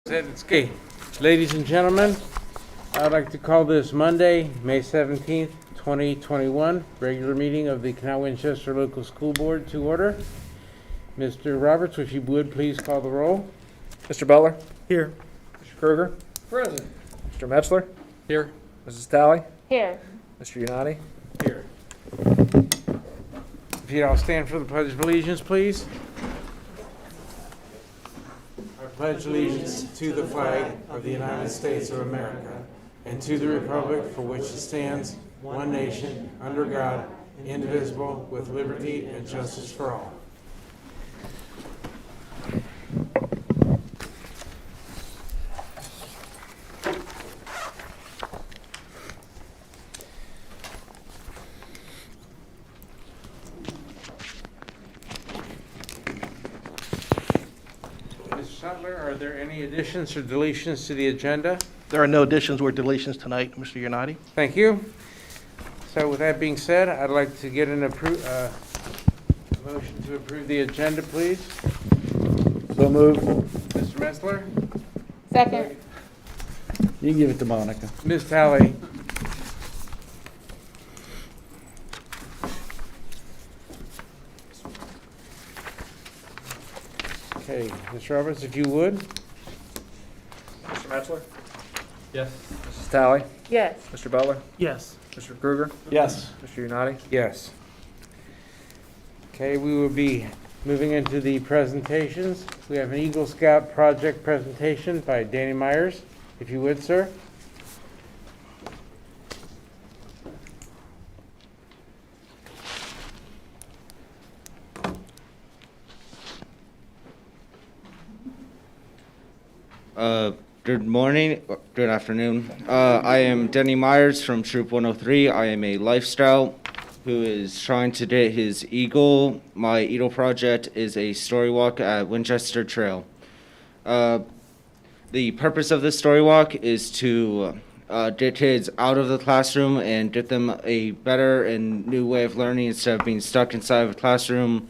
Okay, ladies and gentlemen, I'd like to call this Monday, May 17th, 2021, regular meeting of the Canal Winchester Local School Board to order. Mr. Roberts, if you would, please call the roll. Mr. Butler? Here. Mr. Kruger? Present. Mr. Metzler? Here. Mrs. Talley? Here. Mr. Unati? Here. If you'd all stand for the Pledge of Allegiance, please. I pledge allegiance to the flag of the United States of America and to the republic for which it stands, one nation, under God, indivisible, with liberty and justice for all. Are there any additions or deletions to the agenda? There are no additions or deletions tonight, Mr. Unati. Thank you. So with that being said, I'd like to get an motion to approve the agenda, please. So moved. Mr. Metzler? Second. You can give it to Monica. Ms. Talley? Okay, Ms. Roberts, if you would. Mr. Metzler? Yes. Mrs. Talley? Yes. Mr. Butler? Yes. Mr. Kruger? Yes. Mr. Unati? Yes. Okay, we will be moving into the presentations. We have an Eagle Scout project presentation by Danny Myers, if you would, sir. Good morning, or good afternoon. I am Denny Myers from Troop 103. I am a Life Scout who is trying to get his Eagle. My Eagle project is a story walk at Winchester Trail. The purpose of this story walk is to get kids out of the classroom and get them a better and new way of learning instead of being stuck inside of a classroom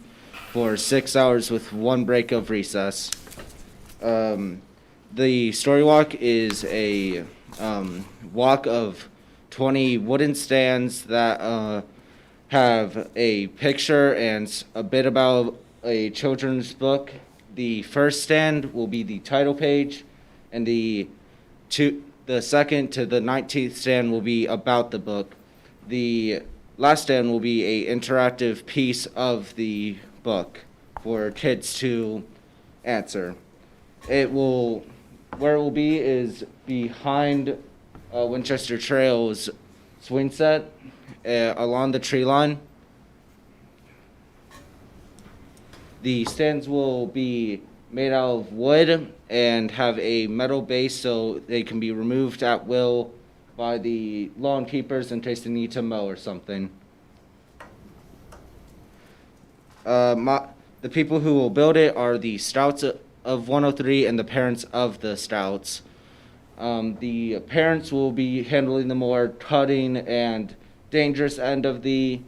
for 6 hours with one break of recess. The story walk is a walk of 20 wooden stands that have a picture and a bit about a children's book. The first stand will be the title page, and the second to the 19th stand will be about the book. The last stand will be an interactive piece of the book for kids to answer. Where it will be is behind Winchester Trail's swing set along the tree line. The stands will be made out of wood and have a metal base so they can be removed at will by the lawn keepers in case they need to mow or something. The people who will build it are the Scouts of 103 and the parents of the Scouts. The parents will be handling the more cutting and dangerous end of the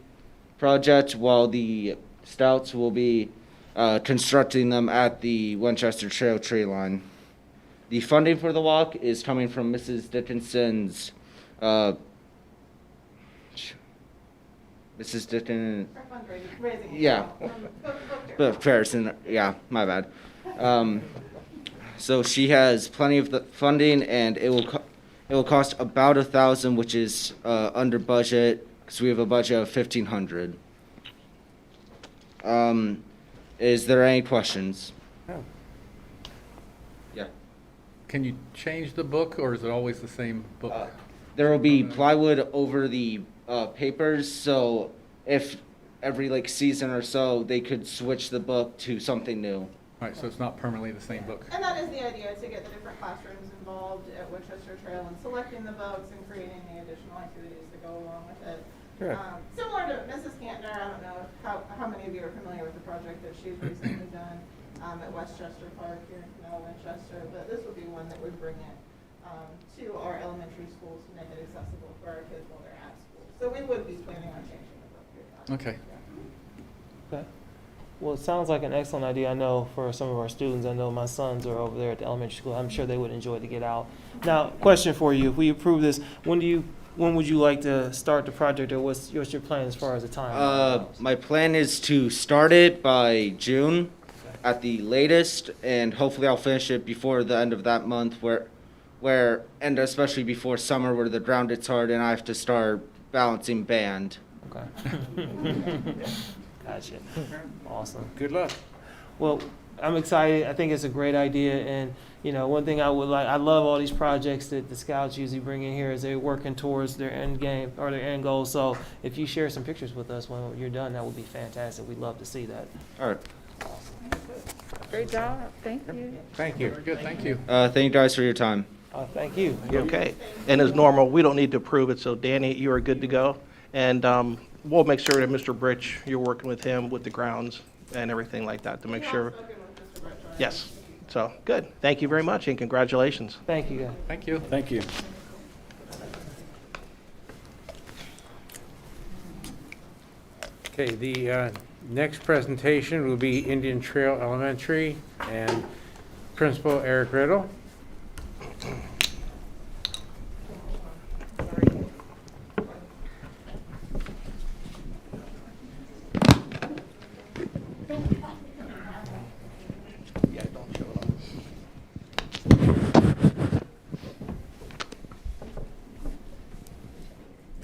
project, while the Scouts will be constructing them at the Winchester Trail tree line. The funding for the walk is coming from Mrs. Dickinson's Mrs. Dickinson. Yeah. But Harrison, yeah, my bad. So she has plenty of the funding, and it will cost about $1,000, which is under budget because we have a budget of $1,500. Is there any questions? No. Yeah. Can you change the book, or is it always the same book? There will be plywood over the papers, so if every season or so they could switch the book to something new. All right, so it's not permanently the same book. And that is the idea, to get the different classrooms involved at Winchester Trail and selecting the books and creating the additional activities to go along with it. Sure. Similar to Mrs. Cantner, I don't know how many of you are familiar with the project that she's recently done at Westchester Park here in Canal, Winchester, but this would be one that would bring it to our elementary schools to make it accessible for our kids while they're at school. So we would be planning on changing the book. Okay. Okay. Well, it sounds like an excellent idea. I know for some of our students, I know my sons are over there at the elementary school. I'm sure they would enjoy to get out. Now, question for you: if we approve this, when would you like to start the project, or what's your plan as far as the time? My plan is to start it by June at the latest, and hopefully I'll finish it before the end of that month, and especially before summer where the ground gets hard and I have to start balancing band. Okay. Gotcha. Awesome. Good luck. Well, I'm excited. I think it's a great idea, and one thing I love all these projects that the scouts usually bring in here is they're working towards their end game or their end goal. So if you share some pictures with us when you're done, that would be fantastic. We'd love to see that. All right. Great job. Thank you. Thank you. Very good, thank you. Thank you guys for your time. Thank you. Okay. And as normal, we don't need to approve it, so Danny, you are good to go. And we'll make sure that Mr. Britch, you're working with him with the grounds and everything like that to make sure. Yes. So, good. Thank you very much, and congratulations. Thank you, guys. Thank you. Thank you. Okay, the next presentation will be Indian Trail Elementary and Principal Eric Riddle.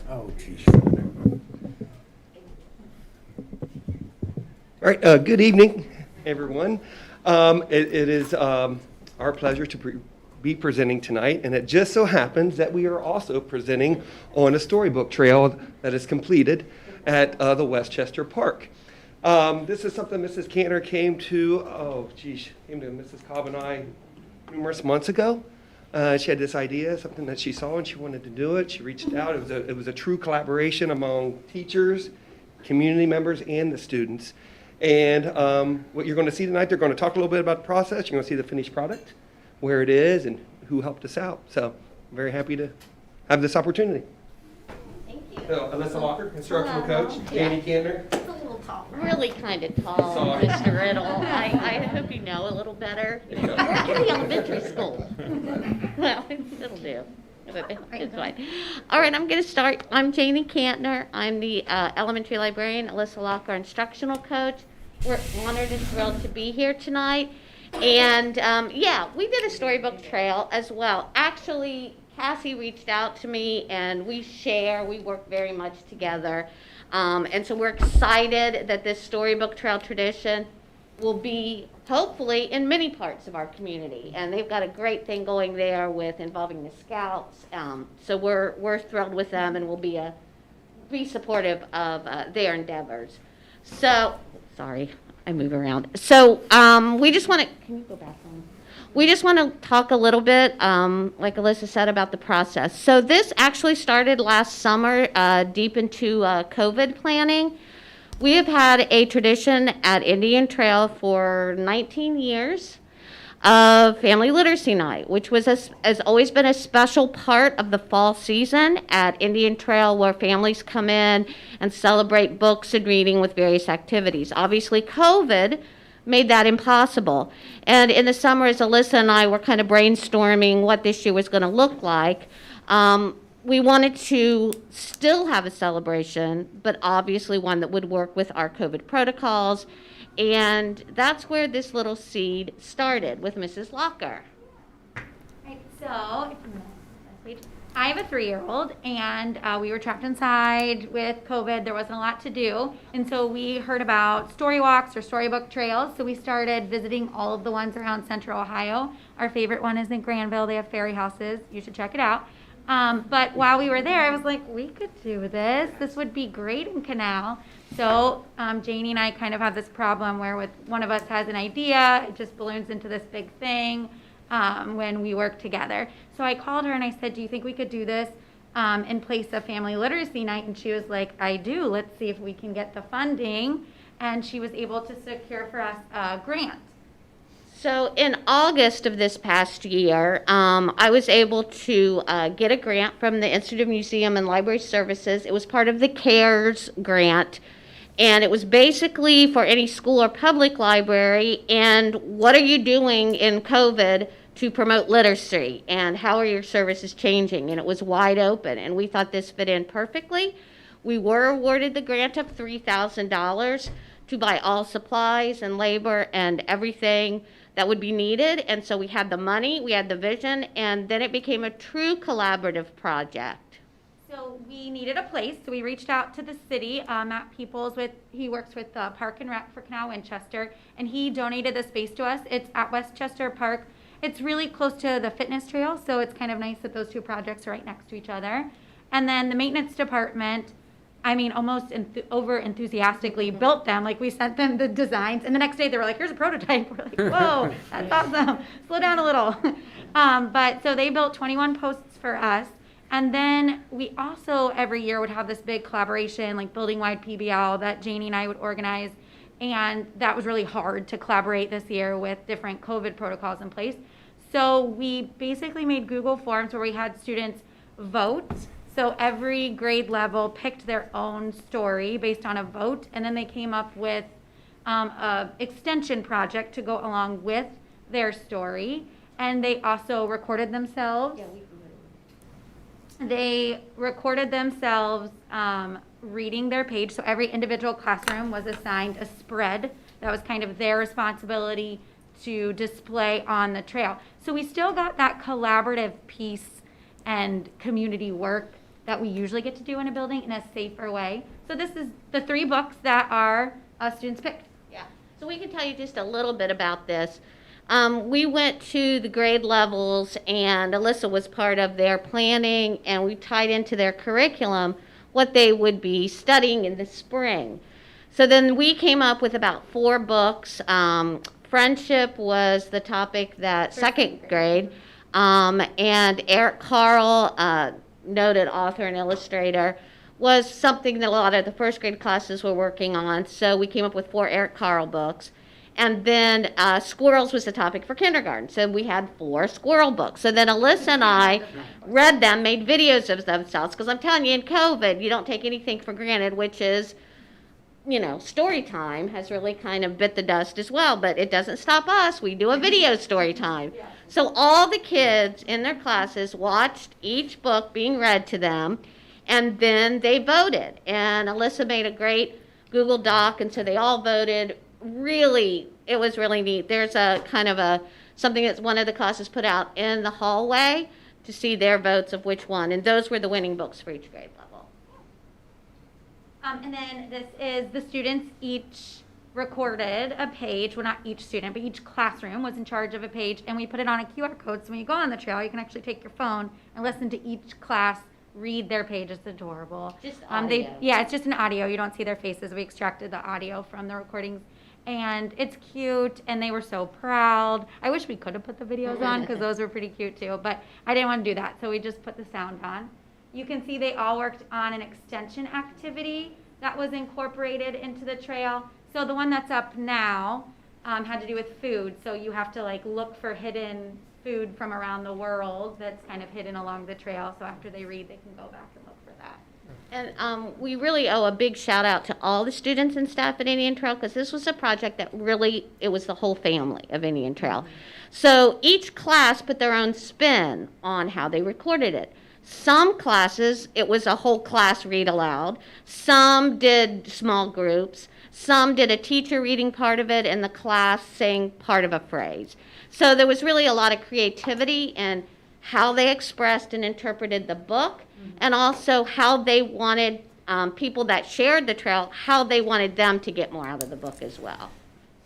Oh, geez. All right, good evening, everyone. It is our pleasure to be presenting tonight, and it just so happens that we are also presenting on a storybook trail that is completed at the Winchester Park. This is something Mrs. Cantor came to Mrs. Cobb and I numerous months ago. She had this idea, something that she saw, and she wanted to do it. She reached out. It was a true collaboration among teachers, community members, and the students. And what you're going to see tonight, they're going to talk a little bit about the process. You're going to see the finished product, where it is, and who helped us out. So I'm very happy to have this opportunity. Thank you. So, Alyssa Walker, instructional Hello. coach. Yeah. Danny Cantor. It's a little tall, really kind of tall, Sorry. Mr. Riddle. I hope you know a little better. We're in the elementary school. Well, it'll do. It's fine. All right, I'm going to start. I'm Janie Cantner. I'm the elementary librarian, Alyssa Locker instructional coach. We're honored and thrilled to be here tonight. And we did a storybook trail as well. Actually, Cassie reached out to me, and we work very much together. And so we're excited that this storybook trail tradition will be hopefully in many parts of our community. And they've got a great thing going there with involving the scouts. So we're thrilled with them, and we'll be supportive of their endeavors. So, sorry, I move around. So we just want to, can you go back on? We just want to talk a little bit, like Alyssa said, about the process. So this actually started last summer, deep into COVID planning. We have had a tradition at Indian Trail for 19 years of Family Literacy Night, which has always been a special part of the fall season at Indian Trail, where families come in and celebrate books and reading with various activities. Obviously, COVID made that impossible. And in the summer, as Alyssa and I were kind of brainstorming what this year was going to look like, we wanted to still have a celebration, but obviously one that would work with our COVID protocols. And that's where this little seed started with Mrs. Locker. Right, so I have a 3-year-old, and we were trapped inside with COVID. There wasn't a lot to do, and so we heard about story walks or storybook trails. So we started visiting all of the ones around Central Ohio. Our favorite one is in Granville. They have fairy houses. You should check it out. But while we were there, I was like, we could do this. This would be great in Canal. So Janie and I kind of have this problem where with one of us has an idea, it just balloons into this big thing when we work together. So I called her and I said, do you think we could do this in place of Family Literacy Night? And she was like, I do. Let's see if we can get the funding. And she was able to secure for us a grant. So in August of this past year, I was able to get a grant from the Institute of Museum and Library Services. It was part of the CARES grant. And it was basically for any school or public library, and what are you doing in COVID to promote literacy, and how are your services changing? And it was wide open, and we thought this fit in perfectly. We were awarded the grant of $3,000 to buy all supplies and labor and everything that would be needed, and so we had the money, we had the vision, and then it became a true collaborative project. So we needed a place, so we reached out to the city. Matt Peoples, he works with Park and Rec for Canal, Winchester, and he donated the space to us. It's at Westchester Park. It's really close to the fitness trail, so it's kind of nice that those two projects are right next to each other. And then the maintenance department, I mean, almost over enthusiastically built them. Like, we sent them the designs, and the next day they were like, here's a prototype. We're like, whoa, that's awesome. Slow down a little. But so they built 21 posts for us. And then we also every year would have this big collaboration, like building-wide PBL that Janie and I would organize. And that was really hard to collaborate this year with different COVID protocols in place. So we basically made Google Forms where we had students vote. So every grade level picked their own story based on a vote. And then they came up with an extension project to go along with their story. And they also recorded themselves. They recorded themselves reading their page. So every individual classroom was assigned a spread that was kind of their responsibility to display on the trail. So we still got that collaborative piece and community work that we usually get to do in a building in a safer way. So this is the 3 books that our students picked. Yeah, so we can tell you just a little bit about this. We went to the grade levels, and Alyssa was part of their planning, and we tied into their curriculum what they would be studying in the spring. So then we came up with about 4 books. Friendship was the topic that second grade, and Eric Carl, noted author and illustrator, was something that a lot of the first grade classes were working on. So we came up with 4 Eric Carl books. And then squirrels was the topic for kindergarten. So we had 4 squirrel books. So then Alyssa and I read them, made videos of themselves. Because I'm telling you, in COVID, you don't take anything for granted, which is, you know, story time has really kind of bit the dust as well. But it doesn't stop us. We do a video story time. So all the kids in their classes watched each book being read to them. And then they voted. And Alyssa made a great Google Doc. And so they all voted. Really, it was really neat. There's a kind of something that one of the classes put out in the hallway to see their votes of which one, and those were the winning books for each grade level. And then this is the students each recorded a page. Well, not each student, but each classroom was in charge of a page, and we put it on a QR code. So when you go on the trail, you can actually take your phone and listen to each class read their page. It's adorable. Just audio. It's just an audio. You don't see their faces. We extracted the audio from the recordings. And it's cute, and they were so proud. I wish we could have put the videos on because those were pretty cute too, but I didn't want to do that, so we just put the sound on. You can see they all worked on an extension activity that was incorporated into the trail. So the one that's up now had to do with food, so you have to like look for hidden food from around the world that's kind of hidden along the trail, so after they read, they can go back and look for that. And we really owe a big shout out to all the students and staff at Indian Trail, because this was a project that really, it was the whole family of Indian Trail. So each class put their own spin on how they recorded it. Some classes, it was a whole class read aloud. Some did small groups. Some did a teacher reading part of it and the class saying part of a phrase. So there was really a lot of creativity in how they expressed and interpreted the book, and also how they wanted people that shared the trail, how they wanted them to get more out of the book as well.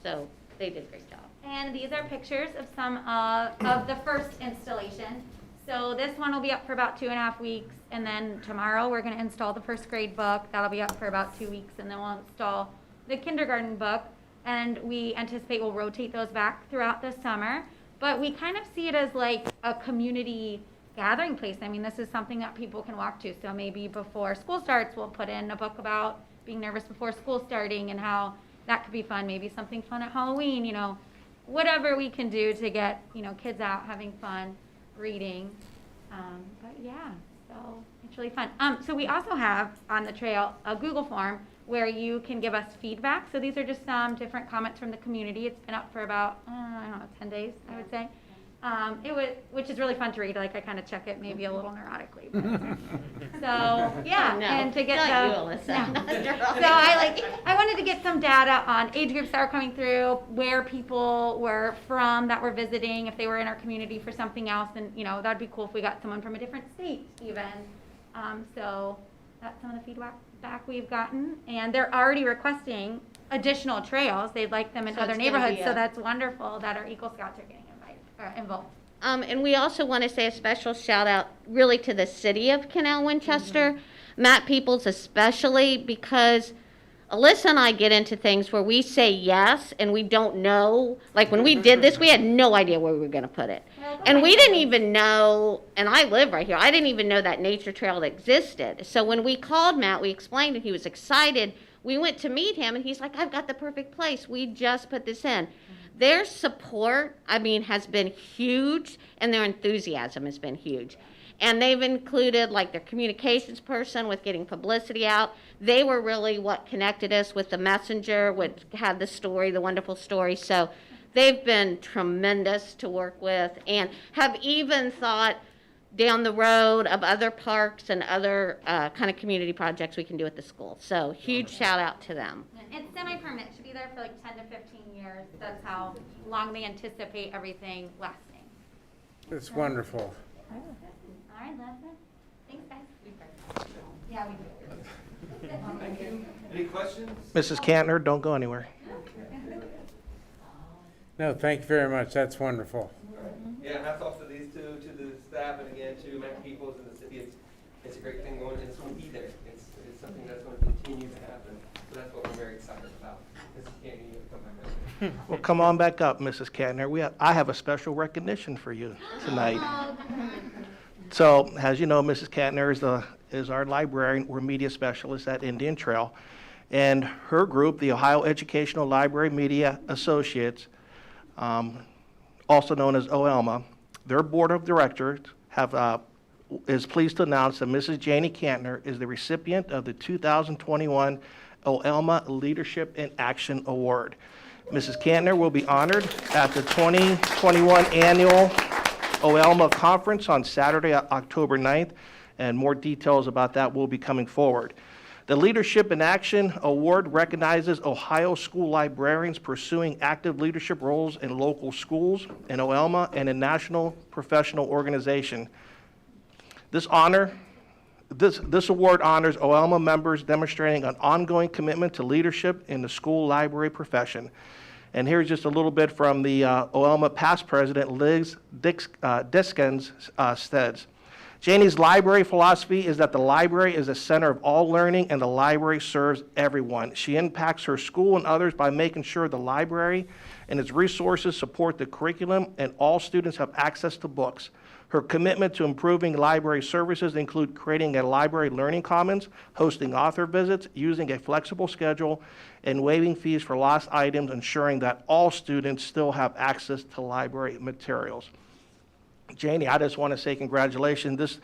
So they did a great job. And these are pictures of some of the first installation. So this one will be up for about 2.5 weeks, and then tomorrow we're going to install the first grade book. That'll be up for about 2 weeks, and then we'll install the kindergarten book, and we anticipate we'll rotate those back throughout the summer. But we kind of see it as like a community gathering place. I mean, this is something that people can walk to. So maybe before school starts, we'll put in a book about being nervous before school starting and how that could be fun. Maybe something fun at Halloween, you know, whatever we can do to get, you know, kids out having fun reading. But yeah, So it's really fun. So we also have on the trail a Google form where you can give us feedback. So these are just some different comments from the community. It's been up for about, I don't know, 10 days, I would say. Which is really fun to read. Like I kind of check it maybe a little neurotically. But. So yeah, No, and to get not the, you, Alyssa. no. Not So neurotic. I wanted to get some data on age groups that were coming through, where people were from that were visiting, if they were in our community for something else, and that'd be cool if we got someone from a different state even. So that's some of the feedback we've gotten, and they're already requesting additional trails. They'd like them in So other it's gonna neighborhoods, be so a- that's wonderful that our Eagle Scouts are getting involved. And we also want to say a special shout out really to the city of Canal, Winchester, Matt Peoples especially, because Alyssa and I get into things where we say yes and we don't know. Like when we did this, we had no idea where we were going to put it. And we didn't even know, and I live right here, I didn't even know that nature trail existed. So when we called Matt, we explained and he was excited. We went to meet him and he's like, I've got the perfect place. We just put this in. Their support, has been huge, and their enthusiasm has been huge. And they've included like their communications person with getting publicity out. They were really what connected us with the messenger, which had the story, the wonderful story. So they've been tremendous to work with and have even thought down the road of other parks and other kind of community projects we can do at the school. So huge shout out to them. It's semi-permanent. It should be there for like 10 to 15 years. That's how long they anticipate everything lasting. It's wonderful. All right, Leslie. Thanks, guys. Yeah, we do. Any questions? Mrs. Cantner, don't go anywhere. No, thank you very much. That's wonderful. Yeah, hats off to these two, to the staff, and again to Matt Peoples and the city. It's a great thing going, and it's going to be there. It's something that's going to continue to happen. So that's what we're very excited about. Mrs. Cantner, you have to come back up. Well, come on back up, Mrs. Cantner. I have a special recognition for you tonight. So, as you know, Mrs. Cantner is our librarian or media specialist at Indian Trail. And her group, the Ohio Educational Library Media Associates, also known as OELMA, their board of directors is pleased to announce that Mrs. Janie Cantner is the recipient of the 2021 OELMA Leadership in Action Award. Mrs. Cantner will be honored at the 2021 annual OELMA conference on Saturday, October 9th, and more details about that will be coming forward. The Leadership in Action Award recognizes Ohio school librarians pursuing active leadership roles in local schools, in OELMA, and in national professional organization. This award honors OELMA members demonstrating an ongoing commitment to leadership in the school library profession. And here's just a little bit from the OELMA past president, Liz Diskins says. Janie's library philosophy is that the library is the center of all learning and the library serves everyone. She impacts her school and others by making sure the library and its resources support the curriculum and all students have access to books. Her commitment to improving library services include creating a library learning commons, hosting author visits, using a flexible schedule, and waiving fees for lost items, ensuring that all students still have access to library materials. Janie, I just want to say congratulations.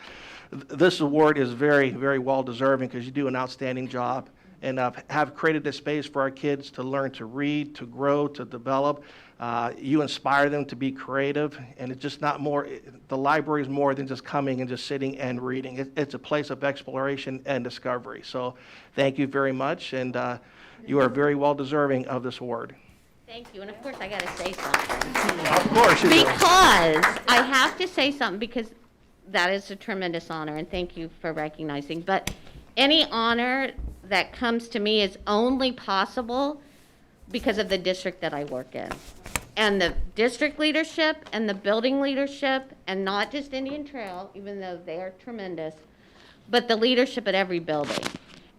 This award is very, very well deserving because you do an outstanding job and have created this space for our kids to learn to read, to grow, to develop. You inspire them to be creative, and it's just not more, the library is more than just coming and just sitting and reading. It's a place of exploration and discovery. So thank you very much, and you are very well deserving of this award. Thank you, and of course I gotta say something. Of course you do. Because I have to say something because that is a tremendous honor, and thank you for recognizing. But any honor that comes to me is only possible because of the district that I work in. And the district leadership and the building leadership, and not just Indian Trail, even though they are tremendous, but the leadership at every building.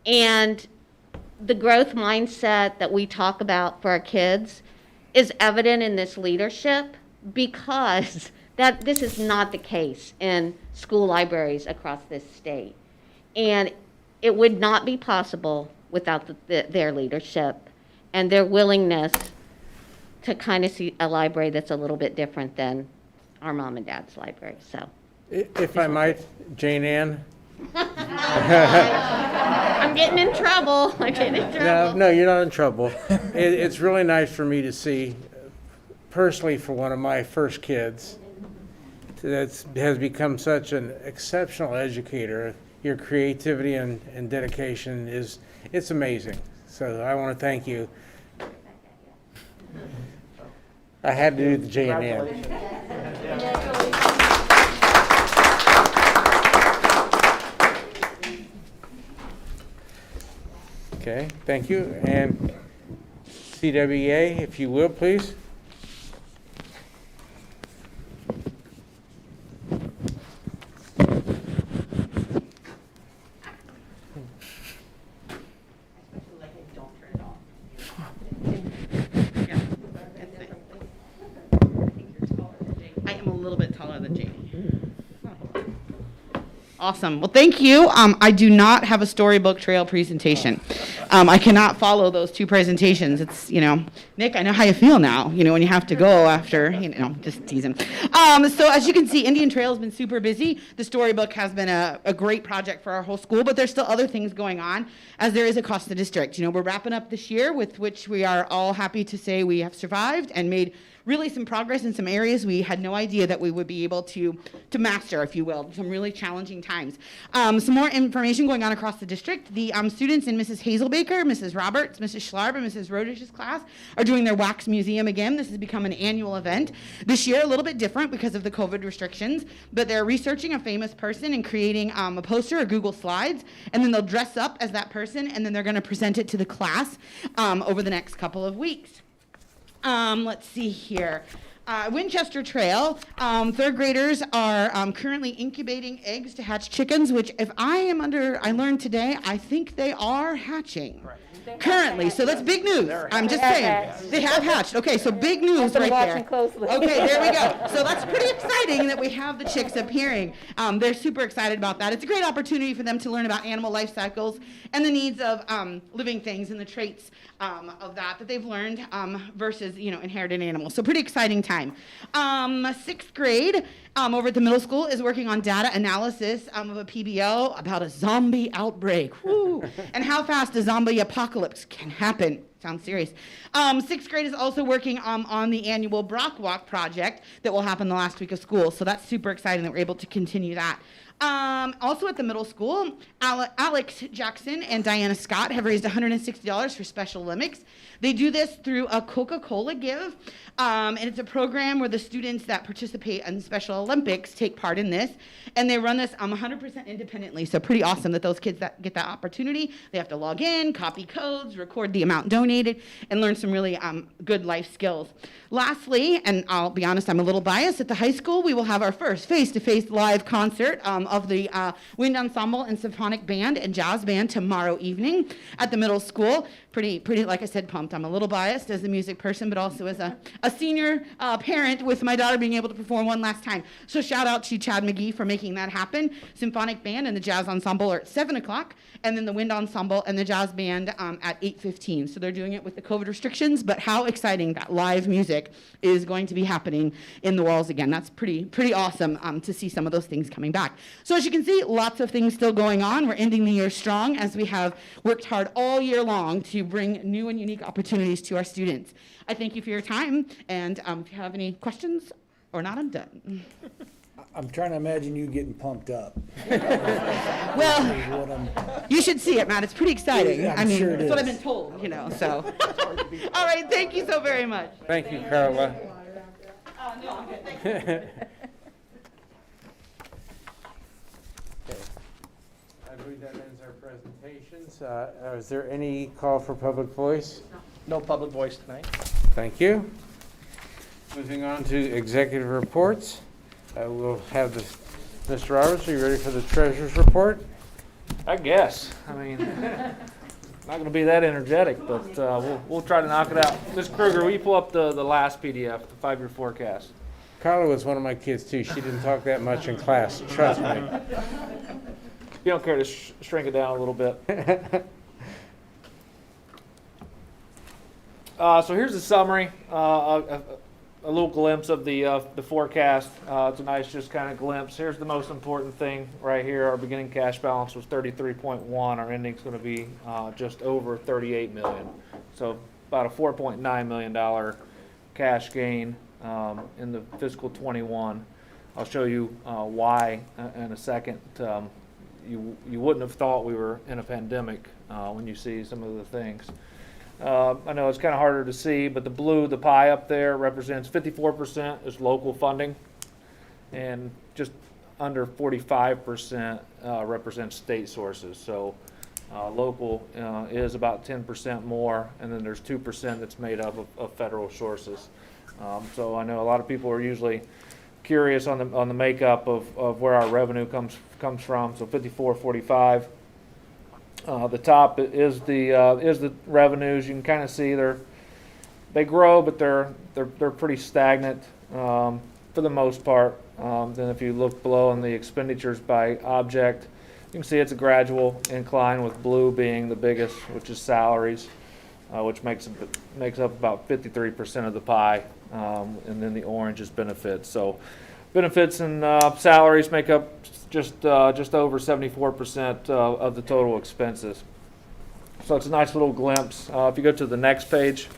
And the growth mindset that we talk about for our kids is evident in this leadership because this is not the case in school libraries across this state. And it would not be possible without their leadership and their willingness to kind of see a library that's a little bit different than our mom and dad's library. So, If I might, Jane Ann, I'm getting in trouble. I'm getting in No, trouble. no, you're not in trouble. It's really nice for me to see, personally, for one of my first kids, that has become such an exceptional educator. Your creativity and dedication it's amazing. So I want to thank you. I had to do the J and M. Okay, thank you. And CWA, if you will, please. I am a little bit taller than Jamie. Awesome. Well, thank you. I do not have a Storybook Trail presentation. I cannot follow those two presentations. It's, Nick, I know how you feel now, when you have to go after, just teasing. So as you can see, Indian Trail has been super busy. The Storybook has been a great project for our whole school, but there's still other things going on as there is across the district. We're wrapping up this year with which we are all happy to say we have survived and made really some progress in some areas we had no idea that we would be able to master, if you will, some really challenging times. Some more information going on across the district. The students in Mrs. Hazelbaker, Mrs. Roberts, Mrs. Schlarb, and Mrs. Rodish's class are doing their wax museum again. This has become an annual event. This year, a little bit different because of the COVID restrictions, but they're researching a famous person and creating a poster or Google Slides, and then they'll dress up as that person, and then they're going to present it to the class over the next couple of weeks. Let's see here. Winchester Trail, third graders are currently incubating eggs to hatch chickens, which if I learned today, I think they are hatching. Currently, so that's big news. I'm just saying. They have hatched. Okay, so big news right there. Okay, there we go. So that's pretty exciting that we have the chicks appearing. They're super excited about that. It's a great opportunity for them to learn about animal life cycles and the needs of living things and the traits of that they've learned versus, inherited animals. So pretty exciting time. Sixth grade over at the middle school is working on data analysis of a PBO about a zombie outbreak. Woo. And how fast a zombie apocalypse can happen. Sounds serious. Sixth grade is also working on the annual Brock Walk project that will happen the last week of school. So that's super exciting that we're able to continue that. Also at the middle school, Alex Jackson and Diana Scott have raised $160 for Special Olympics. They do this through a Coca-Cola Give, and it's a program where the students that participate in Special Olympics take part in this, and they run this 100% independently, so pretty awesome that those kids that get that opportunity. They have to log in, copy codes, record the amount donated, and learn some really good life skills. Lastly, and I'll be honest, I'm a little biased, at the high school we will have our first face-to-face live concert of the Wind Ensemble and Symphonic Band and Jazz Band tomorrow evening at the middle school. Pretty, like I said, pumped. I'm a little biased as a music person, but also as a senior parent with my daughter being able to perform one last time. So shout out to Chad McGee for making that happen. Symphonic Band and the Jazz Ensemble are at 7 o'clock, and then the Wind Ensemble and the Jazz Band at 8:15. So they're doing it with the COVID restrictions, but how exciting that live music is going to be happening in the walls again. That's pretty awesome to see some of those things coming back. So as you can see, lots of things still going on. We're ending the year strong as we have worked hard all year long to bring new and unique opportunities to our students. I thank you for your time, and if you have any questions or not, I'm done. I'm trying to imagine you getting pumped up. Well, you should see it, Matt. It's pretty exciting. Yeah, I mean, sure it that's what I've is. been told, so. All right, thank you so very much. Thank you, Carla. I believe that ends our presentations. Is there any call for public voice? No public voice tonight. Thank you. Moving on to executive reports. We'll have Mr. Roberts, are you ready for the treasurer's report? I guess. I mean, not going to be that energetic, but we'll try to knock it out. Ms. Kruger, will you pull up the last PDF, the 5-year forecast? Carla was one of my kids too. She didn't talk that much in class, trust me. You don't care to shrink it down a little bit. So here's the summary. a little glimpse of the forecast. It's a nice just kind of glimpse. Here's the most important thing right here. Our beginning cash balance was 33.1. Our ending's going to be just over 38 million. So about a $4.9 million cash gain in the fiscal 21. I'll show you why in a second. You wouldn't have thought we were in a pandemic when you see some of the things. I know it's kind of harder to see, but the blue, the pie up there, represents 54% is local funding, and just under 45% represents state sources. So local is about 10% more, and then there's 2% that's made up of federal sources. So I know a lot of people are usually curious on the makeup of where our revenue comes from. So 54-45. The top is the revenues. You can kind of see they grow, but they're pretty stagnant for the most part. Then if you look below on the expenditures by object, you can see it's a gradual incline, with blue being the biggest, which is salaries, which makes up about 53% of the pie, and then the orange is benefits. So benefits and salaries make up just over 74% of the total expenses. So it's a nice little glimpse. If you go to the next page,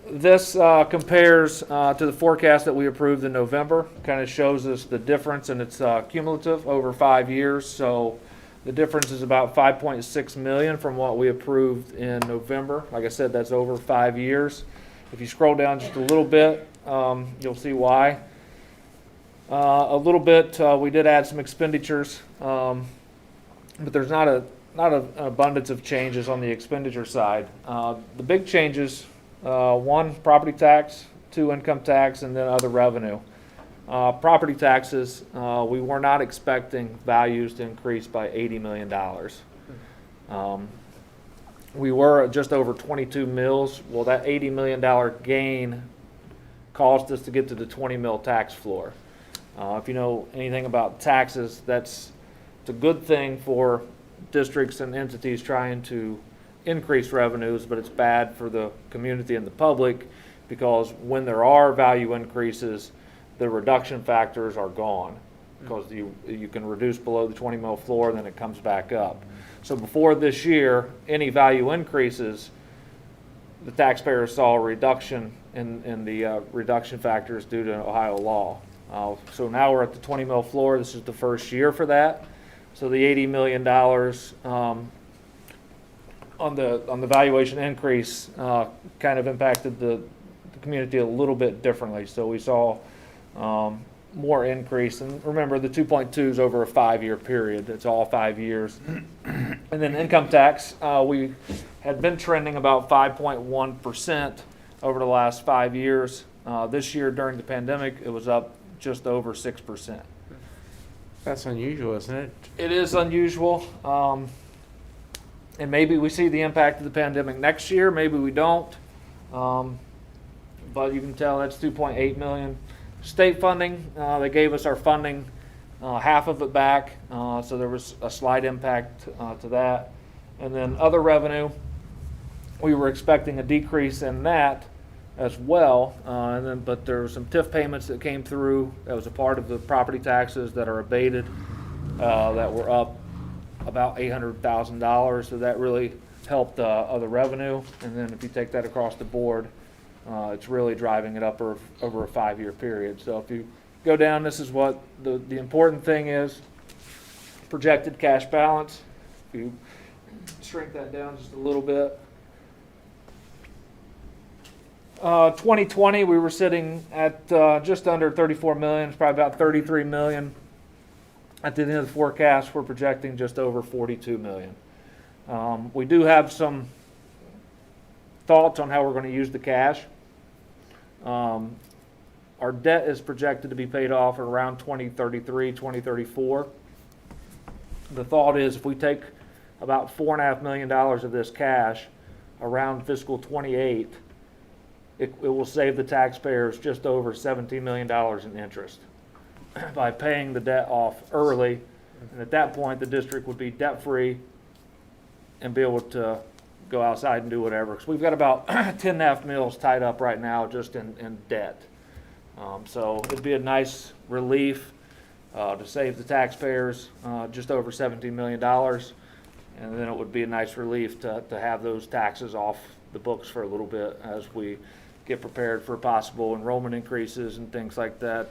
this compares to the forecast that we approved in November. Kind of shows us the difference, and it's cumulative over 5 years. So the difference is about 5.6 million from what we approved in November. Like I said, that's over 5 years. If you scroll down just a little bit, you'll see why. A little bit, we did add some expenditures, but there's not an abundance of changes on the expenditure side. The big changes, 1, property tax, 2, income tax, and then other revenue. Property taxes, we were not expecting values to increase by $80 million. We were at just over 22 mills. Well, that $80 million gain caused us to get to the 20 mil tax floor. If you know anything about taxes, it's a good thing for districts and entities trying to increase revenues, but it's bad for the community and the public, because when there are value increases, the reduction factors are gone, because you can reduce below the 20 mil floor, then it comes back up. So before this year, any value increases, the taxpayers saw a reduction in the reduction factors due to Ohio law. So now we're at the 20 mil floor. This is the first year for that. So the $80 million on the valuation increase kind of impacted the community a little bit differently. So we saw more increase. And remember, the 2.2 is over a 5-year period. It's all 5 years. And then income tax, we had been trending about 5.1% over the last 5 years. This year during the pandemic, it was up just over 6%. That's unusual, isn't it? It is unusual. And maybe we see the impact of the pandemic next year, maybe we don't. But you can tell that's 2.8 million. State funding, they gave us our funding, half of it back, so there was a slight impact to that. And then other revenue, we were expecting a decrease in that as well, but there were some TIF payments that came through that was a part of the property taxes that are abated, that were up about $800,000, so that really helped other revenue. And then if you take that across the board, it's really driving it up over a 5-year period. So if you go down, this is what the important thing is: projected cash balance. If you shrink that down just a little bit, 2020 we were sitting at just under 34 million. It's probably about 33 million. At the end of the forecast, we're projecting just over 42 million. We do have some thoughts on how we're going to use the cash. Our debt is projected to be paid off around 2033, 2034. The thought is if we take about $4.5 million of this cash around fiscal 28, it will save the taxpayers just over $17 million in interest by paying the debt off early. And at that point, the district would be debt-free and be able to go outside and do whatever. Because we've got about 10.5 mils tied up right now just in debt. So it'd be a nice relief to save the taxpayers just over $17 million. And then it would be a nice relief to have those taxes off the books for a little bit as we get prepared for possible enrollment increases and things like that,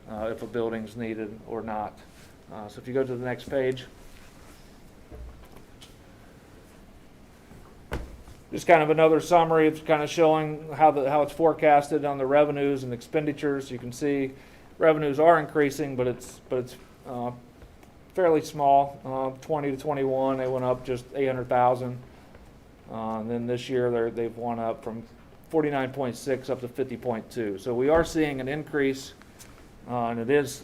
if a building's needed or not. So if you go to the next page. Just kind of another summary. It's kind of showing how it's forecasted on the revenues and expenditures. You can see revenues are increasing, but it's fairly small. 20 to 21, they went up just 800,000. And then this year they've went up from 49.6 up to 50.2. So we are seeing an increase, and it is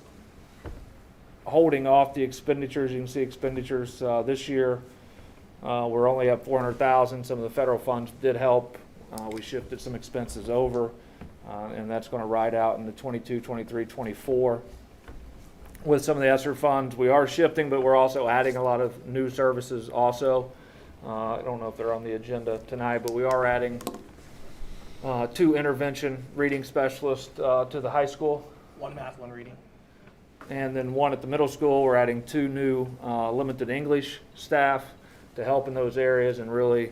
holding off the expenditures. You can see expenditures this year. We're only up 400,000. Some of the federal funds did help. We shifted some expenses over, and that's going to ride out in the 22, 23, 24. With some of the ESSER funds, we are shifting, but we're also adding a lot of new services also. I don't know if they're on the agenda tonight, but we are adding 2 intervention reading specialists to the high school. 1 math, 1 reading. And then 1 at the middle school. We're adding 2 new limited English staff to help in those areas and really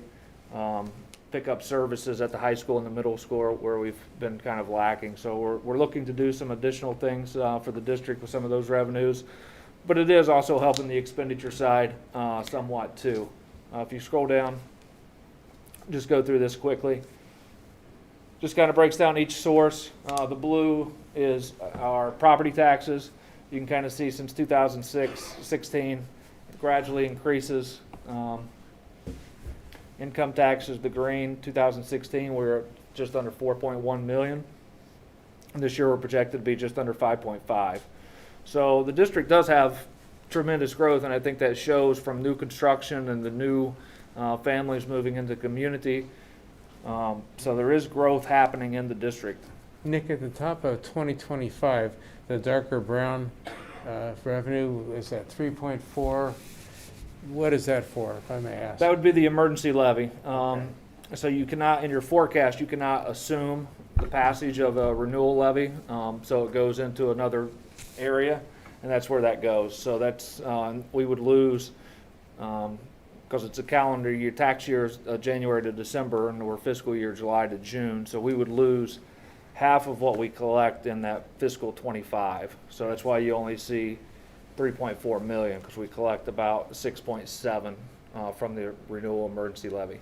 pick up services at the high school and the middle school where we've been kind of lacking. So we're looking to do some additional things for the district with some of those revenues, but it is also helping the expenditure side somewhat too. If you scroll down, just go through this quickly. Just kind of breaks down each source. The blue is our property taxes. You can kind of see since 2016, it gradually increases. Income taxes, the green, 2016, we were just under 4.1 million. And this year we're projected to be just under 5.5. So the district does have tremendous growth, and I think that shows from new construction and the new families moving into the community. So there is growth happening in the district. Nick, at the top of 2025, the darker brown revenue is at 3.4. What is that for, if I may ask? That would be the emergency levy. So you cannot, in your forecast, you cannot assume the passage of a renewal levy. So it goes into another area, and that's where that goes. So that's, we would lose, because it's a calendar year, tax year is January to December, and we're fiscal year July to June. So we would lose half of what we collect in that fiscal 25. So that's why you only see 3.4 million, because we collect about 6.7 from the renewal emergency levy.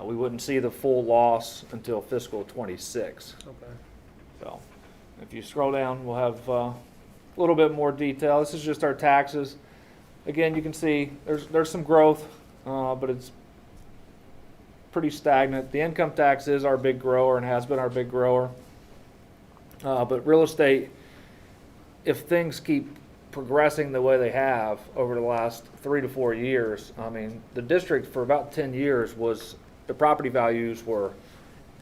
We wouldn't see the full loss until fiscal 26. Okay. So if you scroll down, we'll have a little bit more detail. This is just our taxes. Again, you can see there's some growth, but it's pretty stagnant. The income tax is our big grower and has been our big grower. But real estate, if things keep progressing the way they have over the last 3 to 4 years, I mean, the district for about 10 years the property values were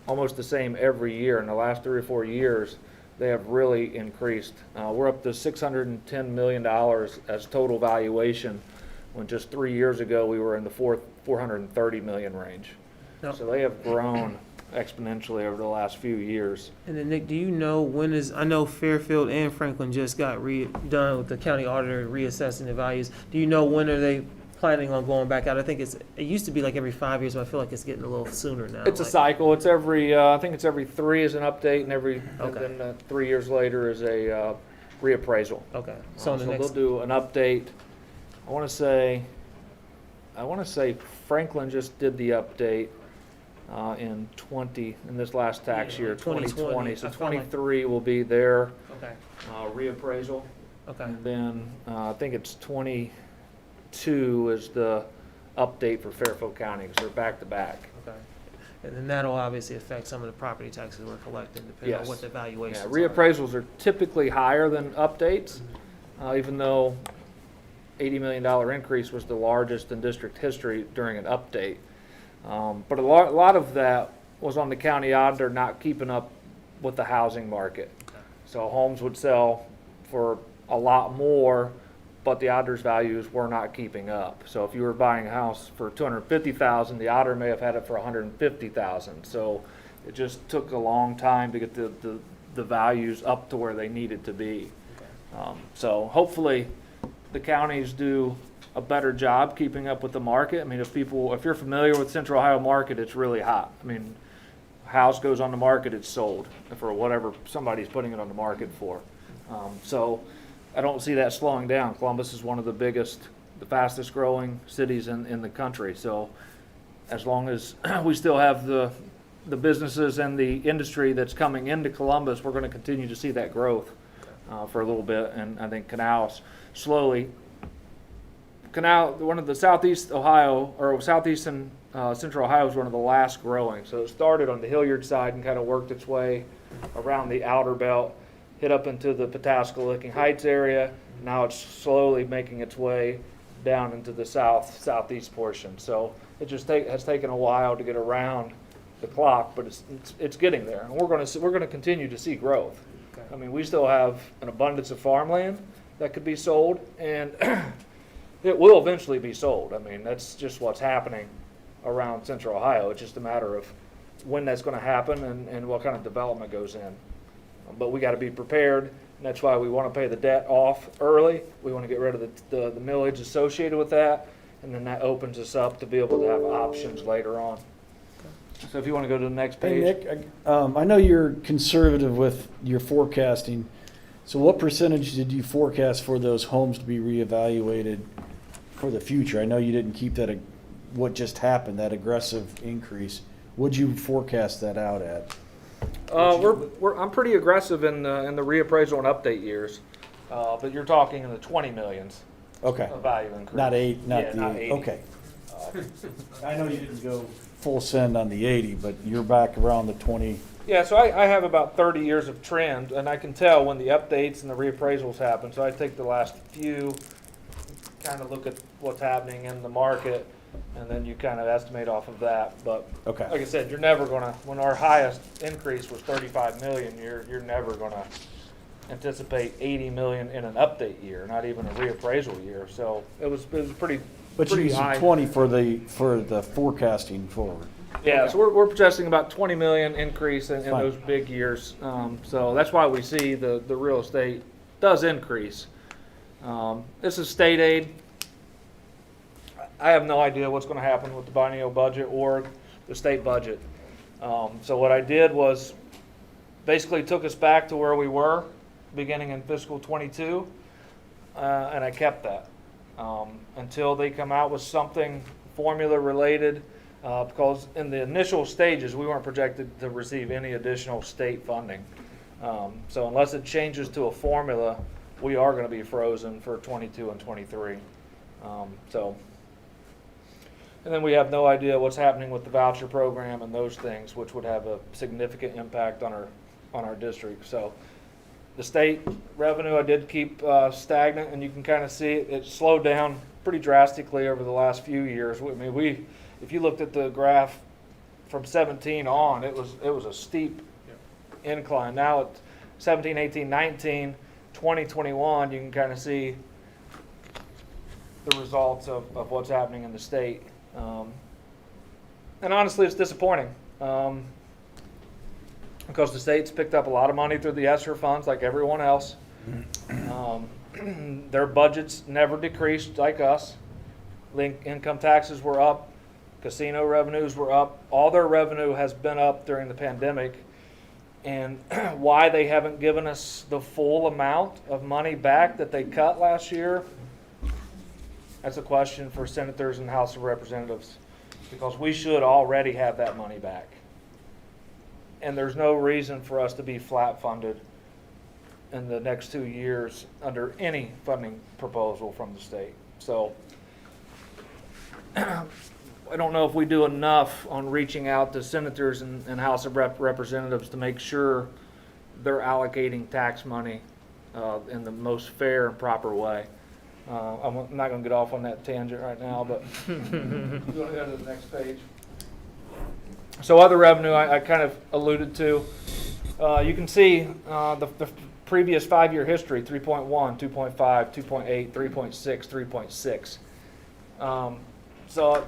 almost the same every year. In the last 3 or 4 years, they have really increased. We're up to $610 million as total valuation, when just 3 years ago we were in the 430 million range. Now, So they have grown exponentially over the last few years. and then Nick, do you know when I know Fairfield and Franklin just got done with the county auditor reassessing the values. Do you know when are they planning on going back out? I think it used to be like every 5 years, but I feel like it's getting a little sooner now. It's a like- cycle. It's every, I think it's every 3 is an update, and Okay. and then 3 years later is a reappraisal. Okay, so in the So next, they'll do an update. I want to say Franklin just did the update in this last tax Yeah, year, 2020. So I felt like- 23 will be their okay, reappraisal. okay. And then I think it's 22 is the update for Fairfield County, because they're back to back. Okay. And then that'll obviously affect some of the property taxes we're collecting, depending on Yes. what the valuations Yeah, are. reappraisals are typically higher than updates, even though $80 million increase was the largest in district history during an update. But a lot of that was on the county auditor not keeping up with the housing market. So homes would sell for a lot more but the auditor's values were not keeping up. So if you were buying a house for $250,000, the auditor may have had it for $150,000. So it just took a long time to get the values up to where they needed to be. So hopefully the counties do a better job keeping up with the market. I mean, if you're familiar with Central Ohio market, it's really hot. I mean, house goes on the market, it's sold for whatever somebody's putting it on the market for. So I don't see that slowing down. Columbus is one of the fastest growing cities in the country. So as long as we still have the businesses and the industry that's coming into Columbus, we're going to continue to see that growth for a little bit. And I think Canal's one of the southeast Ohio, or southeastern Central Ohio is one of the last growing. So it started on the Hilliard side and kind of worked its way around the outer belt, hit up into the Pataska-Licking Heights area. Now it's slowly making its way down into the southeast portion. So it just has taken a while to get around the clock, but it's getting there, and we're going to continue to see growth. I mean, we still have an abundance of farmland that could be sold, and it will eventually be sold. I mean, that's just what's happening around Central Ohio. It's just a matter of when that's going to happen and what kind of development goes in. But we got to be prepared, and that's why we want to pay the debt off early. We want to get rid of the millage associated with that, and then that opens us up to be able to have options later on. So if you want to go to the next page. Hey, Nick, I know you're conservative with your forecasting. So what percentage did you forecast for those homes to be reevaluated for the future? I know you didn't keep that, what just happened, that aggressive increase. What'd you forecast that out at? I'm pretty aggressive in the reappraisal and update years, but you're talking in the 20 millions. Okay. Of value increase. Not 80. Okay. I know you didn't go full send on the 80, but you're back around the 20. Yeah, so I have about 30 years of trend, and I can tell when the updates and the reappraisals happen. So I take the last few, kind of look at what's happening in the market, and then you kind of estimate off of that. But Okay. like I said, you're never going to, when our highest increase was 35 million, you're never going to anticipate 80 million in an update year, not even a reappraisal year. So it was pretty. But you used high. 20 for the forecasting forward. Yeah, so we're projecting about 20 million increase in Fine. those big years. So that's why we see the real estate does increase. This is state aid. I have no idea what's going to happen with the biennial budget or the state budget. So what I did was basically took us back to where we were beginning in fiscal 22, and I kept that until they come out with something formula related. Because in the initial stages, we weren't projected to receive any additional state funding. So unless it changes to a formula, we are going to be frozen for 22 and 23. And then we have no idea what's happening with the voucher program and those things, which would have a significant impact on our district. So the state revenue I did keep stagnant, and you can kind of see it slowed down pretty drastically over the last few years. I mean, if you looked at the graph from 17 on, it was a steep incline. Now at 17, 18, 19, 20, 21, you can kind of see the results of what's happening in the state. And honestly, it's disappointing because the state's picked up a lot of money through the ESSER funds like everyone else. Their budgets never decreased like us. Income taxes were up. Casino revenues were up. All their revenue has been up during the pandemic. And why they haven't given us the full amount of money back that they cut last year, that's a question for senators and House of Representatives, because we should already have that money back. And there's no reason for us to be flat funded in the next 2 years under any funding proposal from the state. So I don't know if we do enough on reaching out to senators and House of Representatives to make sure they're allocating tax money in the most fair and proper way. I'm not going to get off on that tangent right now, but you want to go to the next page. So other revenue I kind of alluded to. You can see the previous 5-year history, 3.1, 2.5, 2.8, 3.6, 3.6. So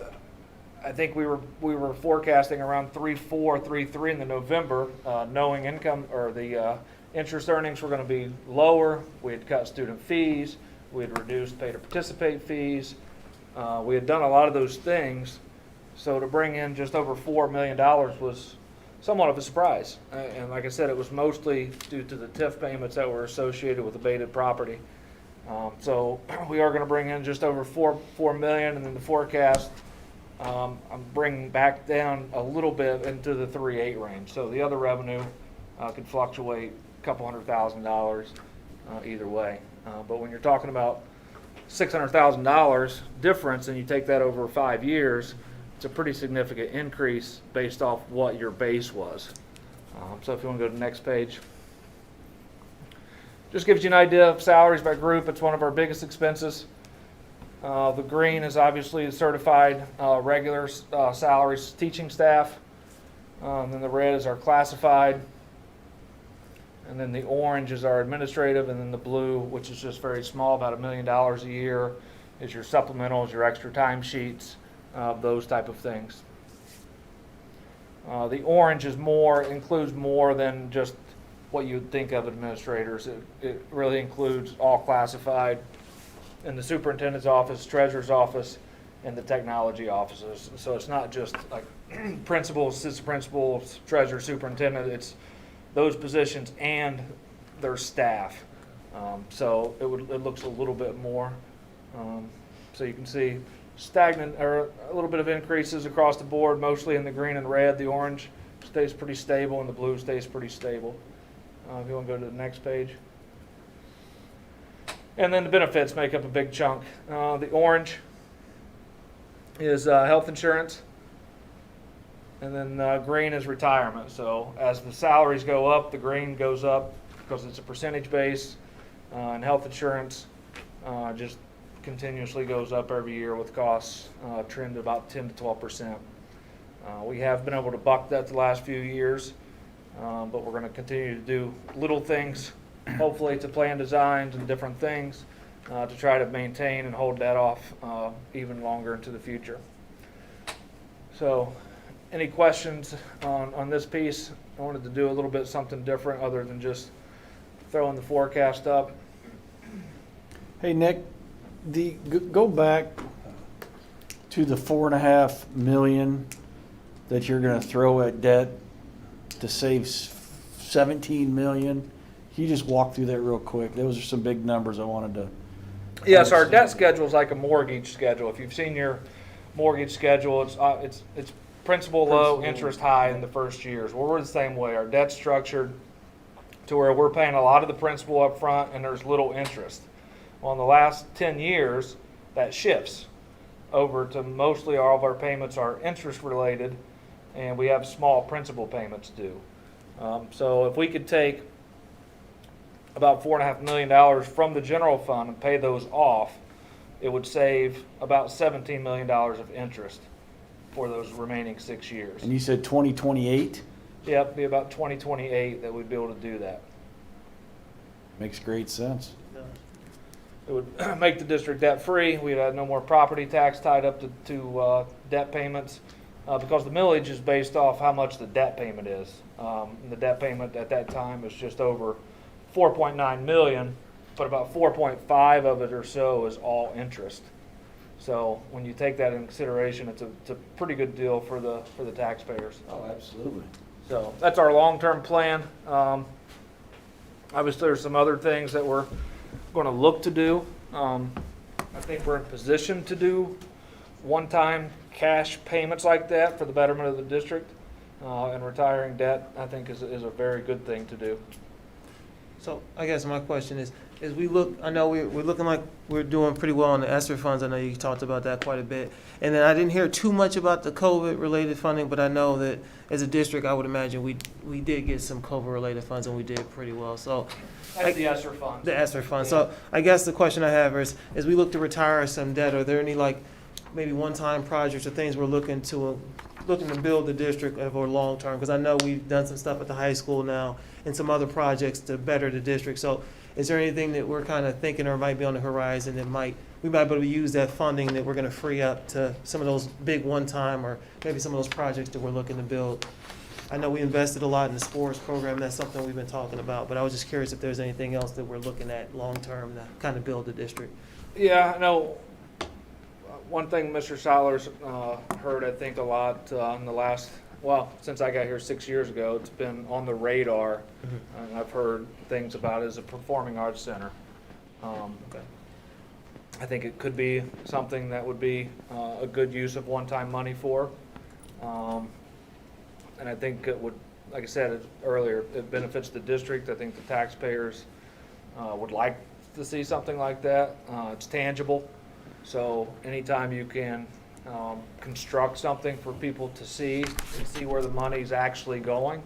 I think we were forecasting around 3.4, 3.3 in the November, knowing income or the interest earnings were going to be lower. We had cut student fees. We had reduced pay to participate fees. We had done a lot of those things. So to bring in just over $4 million was somewhat of a surprise. And like I said, it was mostly due to the TIF payments that were associated with abated property. So we are going to bring in just over $4 million, and then the forecast, I'm bringing back down a little bit into the 3.8 range. So the other revenue could fluctuate a couple $100,000 either way. But when you're talking about $600,000 difference and you take that over 5 years, it's a pretty significant increase based off what your base was. So if you want to go to the next page. Just gives you an idea of salaries by group. It's one of our biggest expenses. The green is obviously certified regular salaries, teaching staff. Then the red is our classified. And then the orange is our administrative. And then the blue, which is just very small, about $1 million a year, is your supplementals, your extra timesheets, those type of things. The orange is includes more than just what you would think of administrators. It really includes all classified in the superintendent's office, treasurer's office, and the technology offices. So it's not just like principals, assistant principals, treasurer, superintendent. It's those positions and their staff. So it looks a little bit more. So you can see stagnant or a little bit of increases across the board, mostly in the green and red. The orange stays pretty stable and the blue stays pretty stable. If you want to go to the next page. And then the benefits make up a big chunk. The orange is health insurance. And then green is retirement. So as the salaries go up, the green goes up because it's a percentage base. And health insurance just continuously goes up every year with costs trend about 10 to 12%. We have been able to buck that the last few years, but we're going to continue to do little things, hopefully to plan designs and different things to try to maintain and hold that off even longer into the future. So any questions on this piece? I wanted to do a little bit something different other than just throwing the forecast up. Hey, Nick, go back to the $4.5 million that you're going to throw at debt to save $17 million. Can you just walk through that real quick? Those are some big numbers I wanted to. Yes, our debt schedule is like a mortgage schedule. If you've seen your mortgage schedule, it's principal low, interest high in the first years. Well, we're the same way. Our debt's structured to where we're paying a lot of the principal up front and there's little interest. Well, in the last 10 years, that shifts over to mostly all of our payments are interest related and we have small principal payments due. So if we could take about $4.5 million from the general fund and pay those off, it would save about $17 million of interest for those remaining 6 years. And you said 2028? Yeah, it'd be about 2028 that we'd be able to do that. Makes great sense. It would make the district debt free. We'd have no more property tax tied up to debt payments because the millage is based off how much the debt payment is. And the debt payment at that time was just over $4.9 million, but about 4.5 of it or so is all interest. So when you take that into consideration, it's a pretty good deal for the taxpayers. Oh, absolutely. So that's our long-term plan. Obviously, there's some other things that we're going to look to do. I think we're in position to do one-time cash payments like that for the betterment of the district. And retiring debt, I think, is a very good thing to do. So I guess my question is we look, I know we're looking like we're doing pretty well on the ESSER funds. I know you talked about that quite a bit. And then I didn't hear too much about the COVID-related funding, but I know that as a district, I would imagine we did get some COVID-related funds and we did pretty well. So That's the ESSER funds. the ESSER funds. Yeah. So I guess the question I have is, as we look to retire some debt, are there any like maybe one-time projects or things we're looking to looking to build the district over long term? Because I know we've done some stuff at the high school now and some other projects to better the district. So is there anything that we're kind of thinking or might be on the horizon that we might be able to use that funding that we're going to free up to some of those big one-time or maybe some of those projects that we're looking to build? I know we invested a lot in the sports program. That's something we've been talking about, but I was just curious if there's anything else that we're looking at long-term to kind of build the district. Yeah, I know. One thing Mr. Siler's heard, I think, a lot in the last, since I got here 6 years ago, it's been on the radar. And I've heard things about it as a performing arts center. Okay. I think it could be something that would be a good use of one-time money for. And I think it would, like I said earlier, it benefits the district. I think the taxpayers would like to see something like that. It's tangible. So anytime you can construct something for people to see and see where the money's actually going,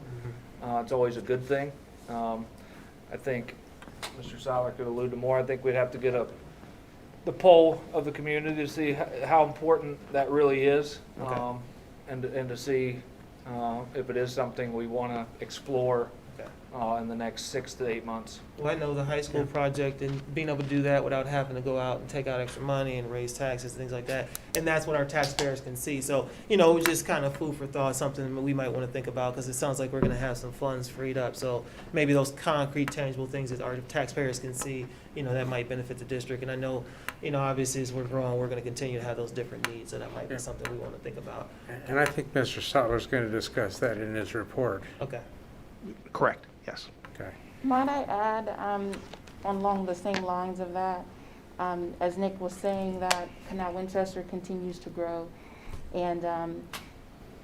it's always a good thing. I think Mr. Siler could allude to more. I think we'd have to get the poll of the community to see how important that really is, Okay. and to see if it is something we want to explore in the next 6 to 8 months. Well, I know the high school project and being able to do that without having to go out and take out extra money and raise taxes and things like that. And that's what our taxpayers can see. So, just kind of food for thought, something we might want to think about because it sounds like we're going to have some funds freed up. So maybe those concrete, tangible things that our taxpayers can see, that might benefit the district. And I know, obviously as we're growing, we're going to continue to have those different needs. So that might be something we want to think about. And I think Mr. Sutler's going to discuss that in his report. Okay. Correct, yes. Okay. Might I add, along the same lines of that, as Nick was saying, that Canal Winchester continues to grow. And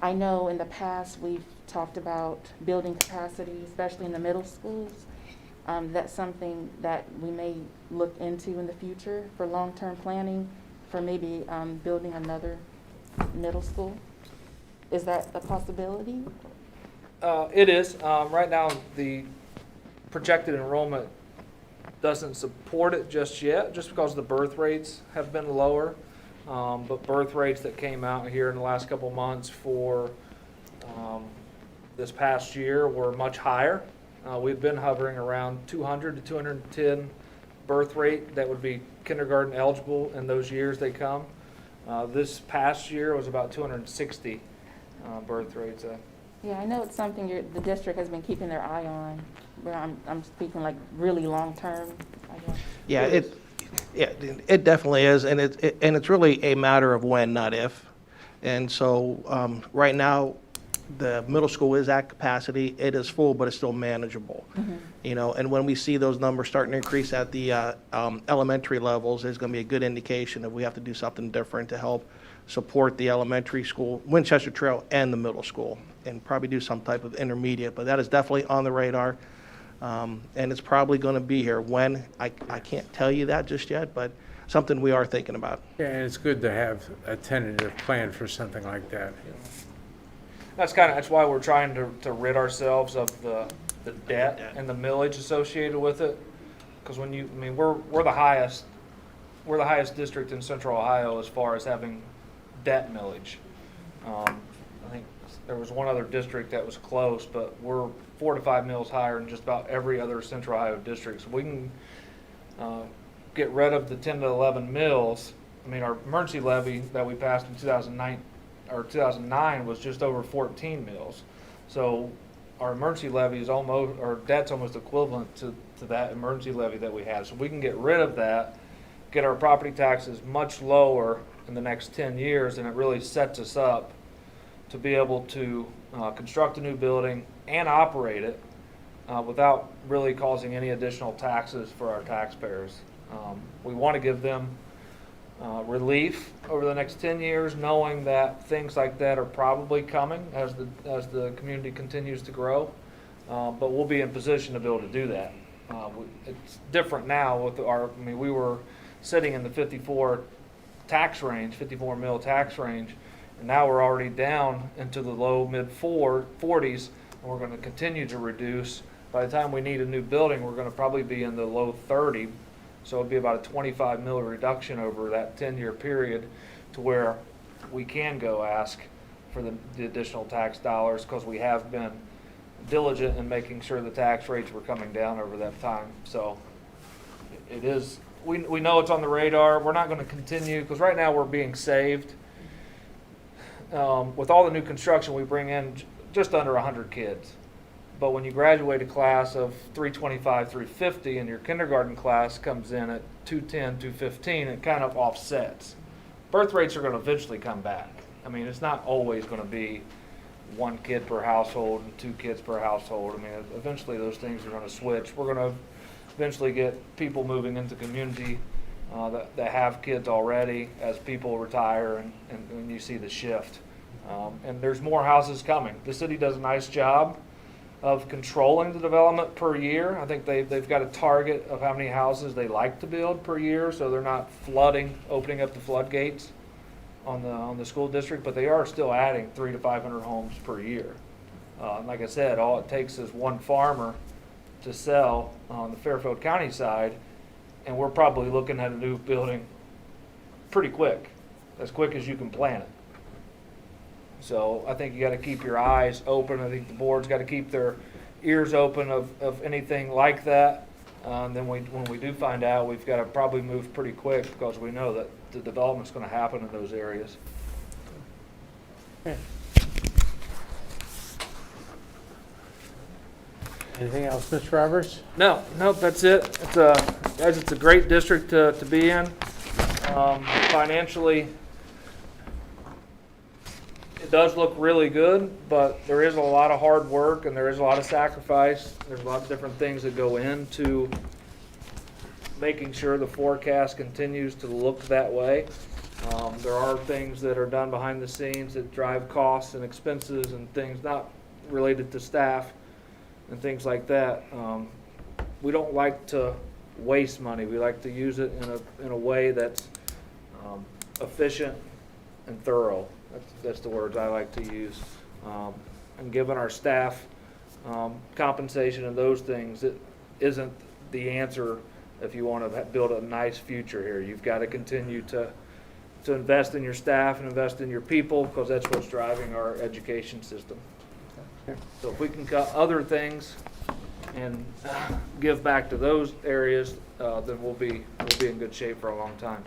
I know in the past we've talked about building capacity, especially in the middle schools. That's something that we may look into in the future for long-term planning, for maybe building another middle school. Is that a possibility? It is. Right now, the projected enrollment doesn't support it just yet, just because the birth rates have been lower. But birth rates that came out here in the last couple months for this past year were much higher. We've been hovering around 200 to 210 birth rate that would be kindergarten eligible in those years they come. This past year was about 260 birth rates. Yeah, I know it's something the district has been keeping their eye on. But I'm speaking like really long term, I guess. Yeah, it definitely is, and it's really a matter of when, not if. And so right now, the middle school is at capacity. It is full, but it's still manageable. And when we see those numbers starting to increase at the elementary levels, there's going to be a good indication that we have to do something different to help support the elementary school, Winchester Trail, and the middle school, and probably do some type of intermediate. But that is definitely on the radar, and it's probably going to be here. When, I can't tell you that just yet, but something we are thinking about. Yeah, and it's good to have a tentative plan for something like that. That's why we're trying to rid ourselves of the debt and the millage associated with it. Because we're the highest district in Central Ohio as far as having debt millage. I think there was one other district that was close, but we're 4 to 5 mills higher than just about every other Central Ohio district. So we can get rid of the 10 to 11 mills. Our emergency levy that we passed in 2009 was just over 14 mills. So our emergency levy is debt's almost equivalent to that emergency levy that we had. So we can get rid of that, get our property taxes much lower in the next 10 years, and it really sets us up to be able to construct a new building and operate it without really causing any additional taxes for our taxpayers. We want to give them relief over the next 10 years, knowing that things like that are probably coming as the community continues to grow. But we'll be in position to be able to do that. It's different now with we were sitting in the 54 mil tax range, and now we're already down into the low mid 40s, and we're going to continue to reduce. By the time we need a new building, we're going to probably be in the low 30. So it'll be about a 25 mil reduction over that 10-year period, to where we can go ask for the additional tax dollars, because we have been diligent in making sure the tax rates were coming down over that time. So it is, we know it's on the radar. We're not going to continue, because right now we're being saved. With all the new construction, we bring in just under 100 kids. But when you graduate a class of 325, 350, and your kindergarten class comes in at 210, 215, it kind of offsets. Birth rates are going to eventually come back. I mean, it's not always going to be 1 kid per household and 2 kids per household. I mean, eventually those things are going to switch. We're going to eventually get people moving into community that have kids already as people retire and you see the shift. And there's more houses coming. The city does a nice job of controlling the development per year. I think they've got a target of how many houses they like to build per year, so they're not flooding, opening up the floodgates on the school district, but they are still adding 300 to 500 homes per year. And like I said, all it takes is one farmer to sell on the Fairfield County side, and we're probably looking at a new building pretty quick, as quick as you can plan it. So I think you got to keep your eyes open. I think the board's got to keep their ears open of anything like that. And then when we do find out, we've got to probably move pretty quick, because we know that the development's going to happen in those areas. Okay. Anything else, Mr. Roberts? No, that's it. It's a great district to be in. Financially, it does look really good, but there is a lot of hard work and there is a lot of sacrifice. There's a lot of different things that go into making sure the forecast continues to look that way. There are things that are done behind the scenes that drive costs and expenses and things not related to staff and things like that. We don't like to waste money. We like to use it in a way that's efficient and thorough. That's the words I like to use. And giving our staff compensation and those things, it isn't the answer if you want to build a nice future here. You've got to continue to invest in your staff and invest in your people, because that's what's driving our education system. So if we can cut other things and give back to those areas, then we'll be in good shape for a long time.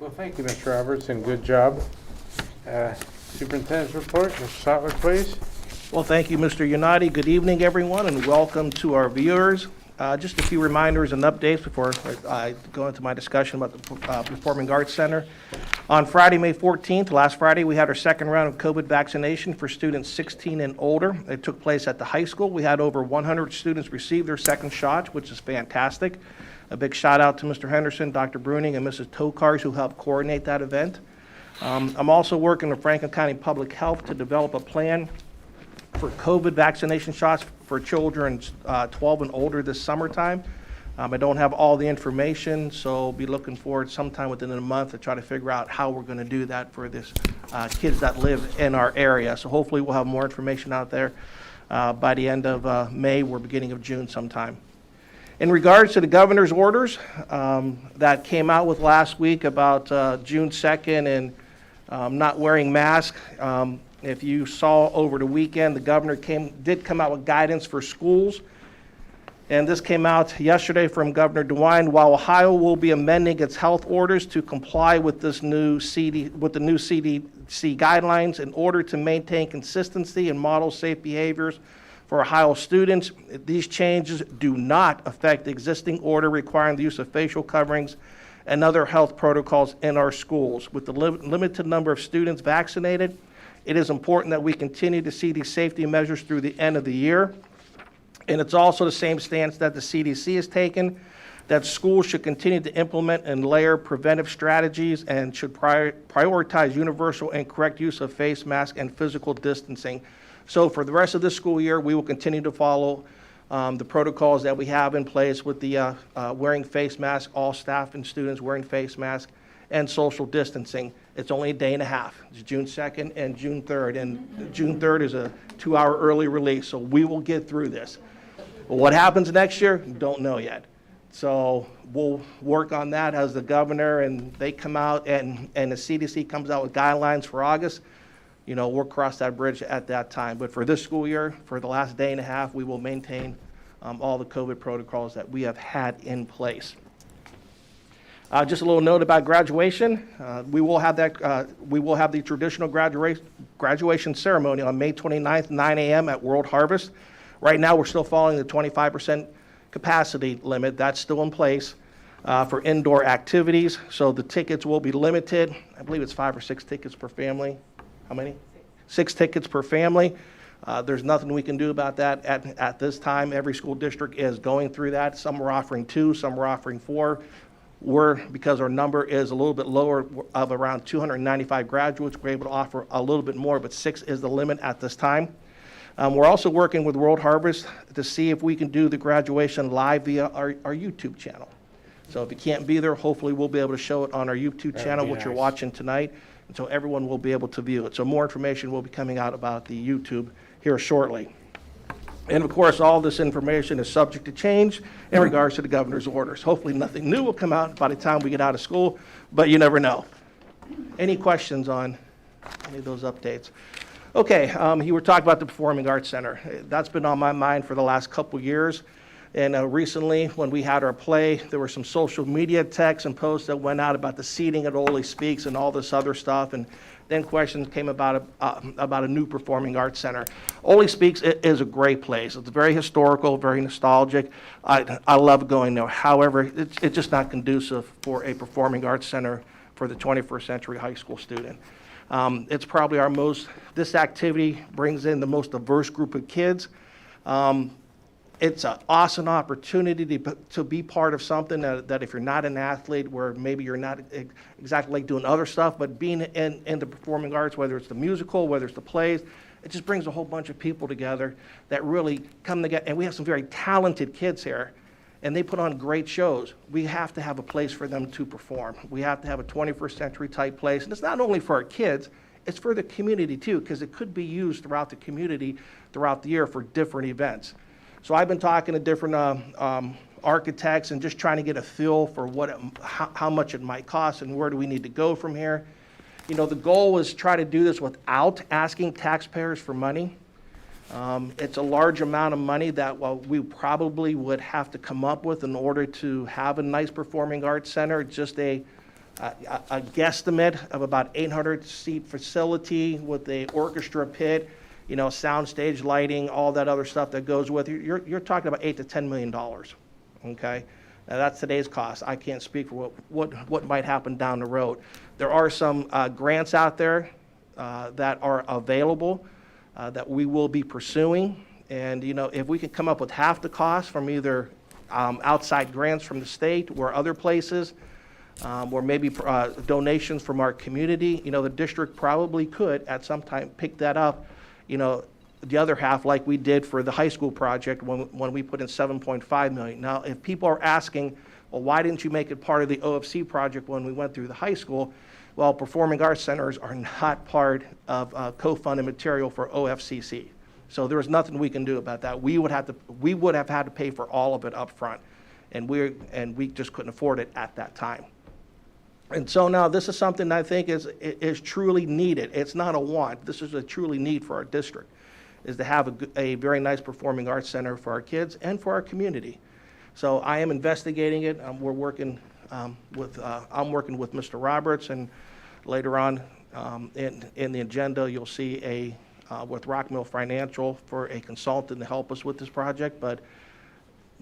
Well, thank you, Mr. Roberts, and good job. Superintendent's report, Mr. Sotler, please. Well, thank you, Mr. Unati. Good evening, everyone, and welcome to our viewers. Just a few reminders and updates before I go into my discussion about the Performing Arts Center. On Friday, May 14th, last Friday, we had our second round of COVID vaccination for students 16 and older. It took place at the high school. We had over 100 students receive their second shot, which is fantastic. A big shout out to Mr. Henderson, Dr. Bruning, and Mrs. Tokars, who helped coordinate that event. I'm also working with Franklin County Public Health to develop a plan for COVID vaccination shots for children 12 and older this summertime. I don't have all the information, so be looking forward sometime within a month to try to figure out how we're going to do that for this kids that live in our area. So hopefully we'll have more information out there by the end of May or beginning of June sometime. In regards to the governor's orders that came out with last week about June 2nd and not wearing masks, if you saw over the weekend, the governor did come out with guidance for schools. And this came out yesterday from Governor DeWine. While Ohio will be amending its health orders to comply with the new CDC guidelines in order to maintain consistency and model safe behaviors for Ohio students, these changes do not affect the existing order requiring the use of facial coverings and other health protocols in our schools. With the limited number of students vaccinated, it is important that we continue to see these safety measures through the end of the year. And it's also the same stance that the CDC has taken, that schools should continue to implement and layer preventive strategies and should prioritize universal and correct use of face masks and physical distancing. So for the rest of this school year, we will continue to follow the protocols that we have in place with the wearing face masks, all staff and students wearing face masks, and social distancing. It's only a day and a half. It's June 2nd and June 3rd, and June 3rd is a 2-hour early release, so we will get through this. But what happens next year, don't know yet. So we'll work on that as the governor and they come out and the CDC comes out with guidelines for August. We'll cross that bridge at that time. But for this school year, for the last day and a half, we will maintain all the COVID protocols that we have had in place. Just a little note about graduation. We will have the traditional graduation ceremony on May 29th, 9 a.m. at World Harvest. Right now, we're still following the 25% capacity limit. That's still in place for indoor activities. So the tickets will be limited. I believe it's 5 or 6 tickets per family. How many? 6 tickets per family. There's nothing we can do about that at this time. Every school district is going through that. Some are offering 2, some are offering 4. Because our number is a little bit lower of around 295 graduates, we're able to offer a little bit more, but 6 is the limit at this time. We're also working with World Harvest to see if we can do the graduation live via our YouTube channel. So if you can't be there, hopefully we'll be able to show it on our YouTube channel, which you're watching tonight, and so everyone will be able to view it. So more information will be coming out about the YouTube here shortly. And of course, all this information is subject to change in regards to the governor's orders. Hopefully nothing new will come out by the time we get out of school, but you never know. Any questions on any of those updates? Okay, you were talking about the Performing Arts Center. That's been on my mind for the last couple years. And recently, when we had our play, there were some social media texts and posts that went out about the seating at Ole Speaks and all this other stuff. And then questions came about a new Performing Arts Center. Ole Speaks is a great place. It's very historical, very nostalgic. I love going there. However, it's just not conducive for a Performing Arts Center for the 21st century high school student. It's probably this activity brings in the most diverse group of kids. It's an awesome opportunity to be part of something that if you're not an athlete, where maybe you're not exactly like doing other stuff, but being in the performing arts, whether it's the musical, whether it's the plays, it just brings a whole bunch of people together that really come together. And we have some very talented kids here, and they put on great shows. We have to have a place for them to perform. We have to have a 21st century type place. And it's not only for our kids, it's for the community too, because it could be used throughout the community throughout the year for different events. So I've been talking to different architects and just trying to get a feel for how much it might cost and where do we need to go from here. The goal is to try to do this without asking taxpayers for money. It's a large amount of money that we probably would have to come up with in order to have a nice performing arts center. Just a guesstimate of about 800-seat facility with a orchestra pit, sound stage lighting, all that other stuff that goes with it. You're talking about $8 to $10 million, okay? Now that's today's cost. I can't speak for what might happen down the road. There are some grants out there that are available that we will be pursuing. And, if we can come up with half the cost from either outside grants from the state or other places, or maybe donations from our community, the district probably could at some time pick that up, the other half like we did for the high school project when we put in $7.5 million. Now, if people are asking, well, why didn't you make it part of the OFC project when we went through the high school? Well, performing arts centers are not part of co-funded material for OFCC. So there's nothing we can do about that. We would have had to pay for all of it up front, and we just couldn't afford it at that time. And so now this is something I think is truly needed. It's not a want. This is a truly need for our district, is to have a very nice performing arts center for our kids and for our community. So I am investigating it. I'm working with Mr. Roberts, and later on in the agenda you'll see with Rockmill Financial for a consultant to help us with this project. But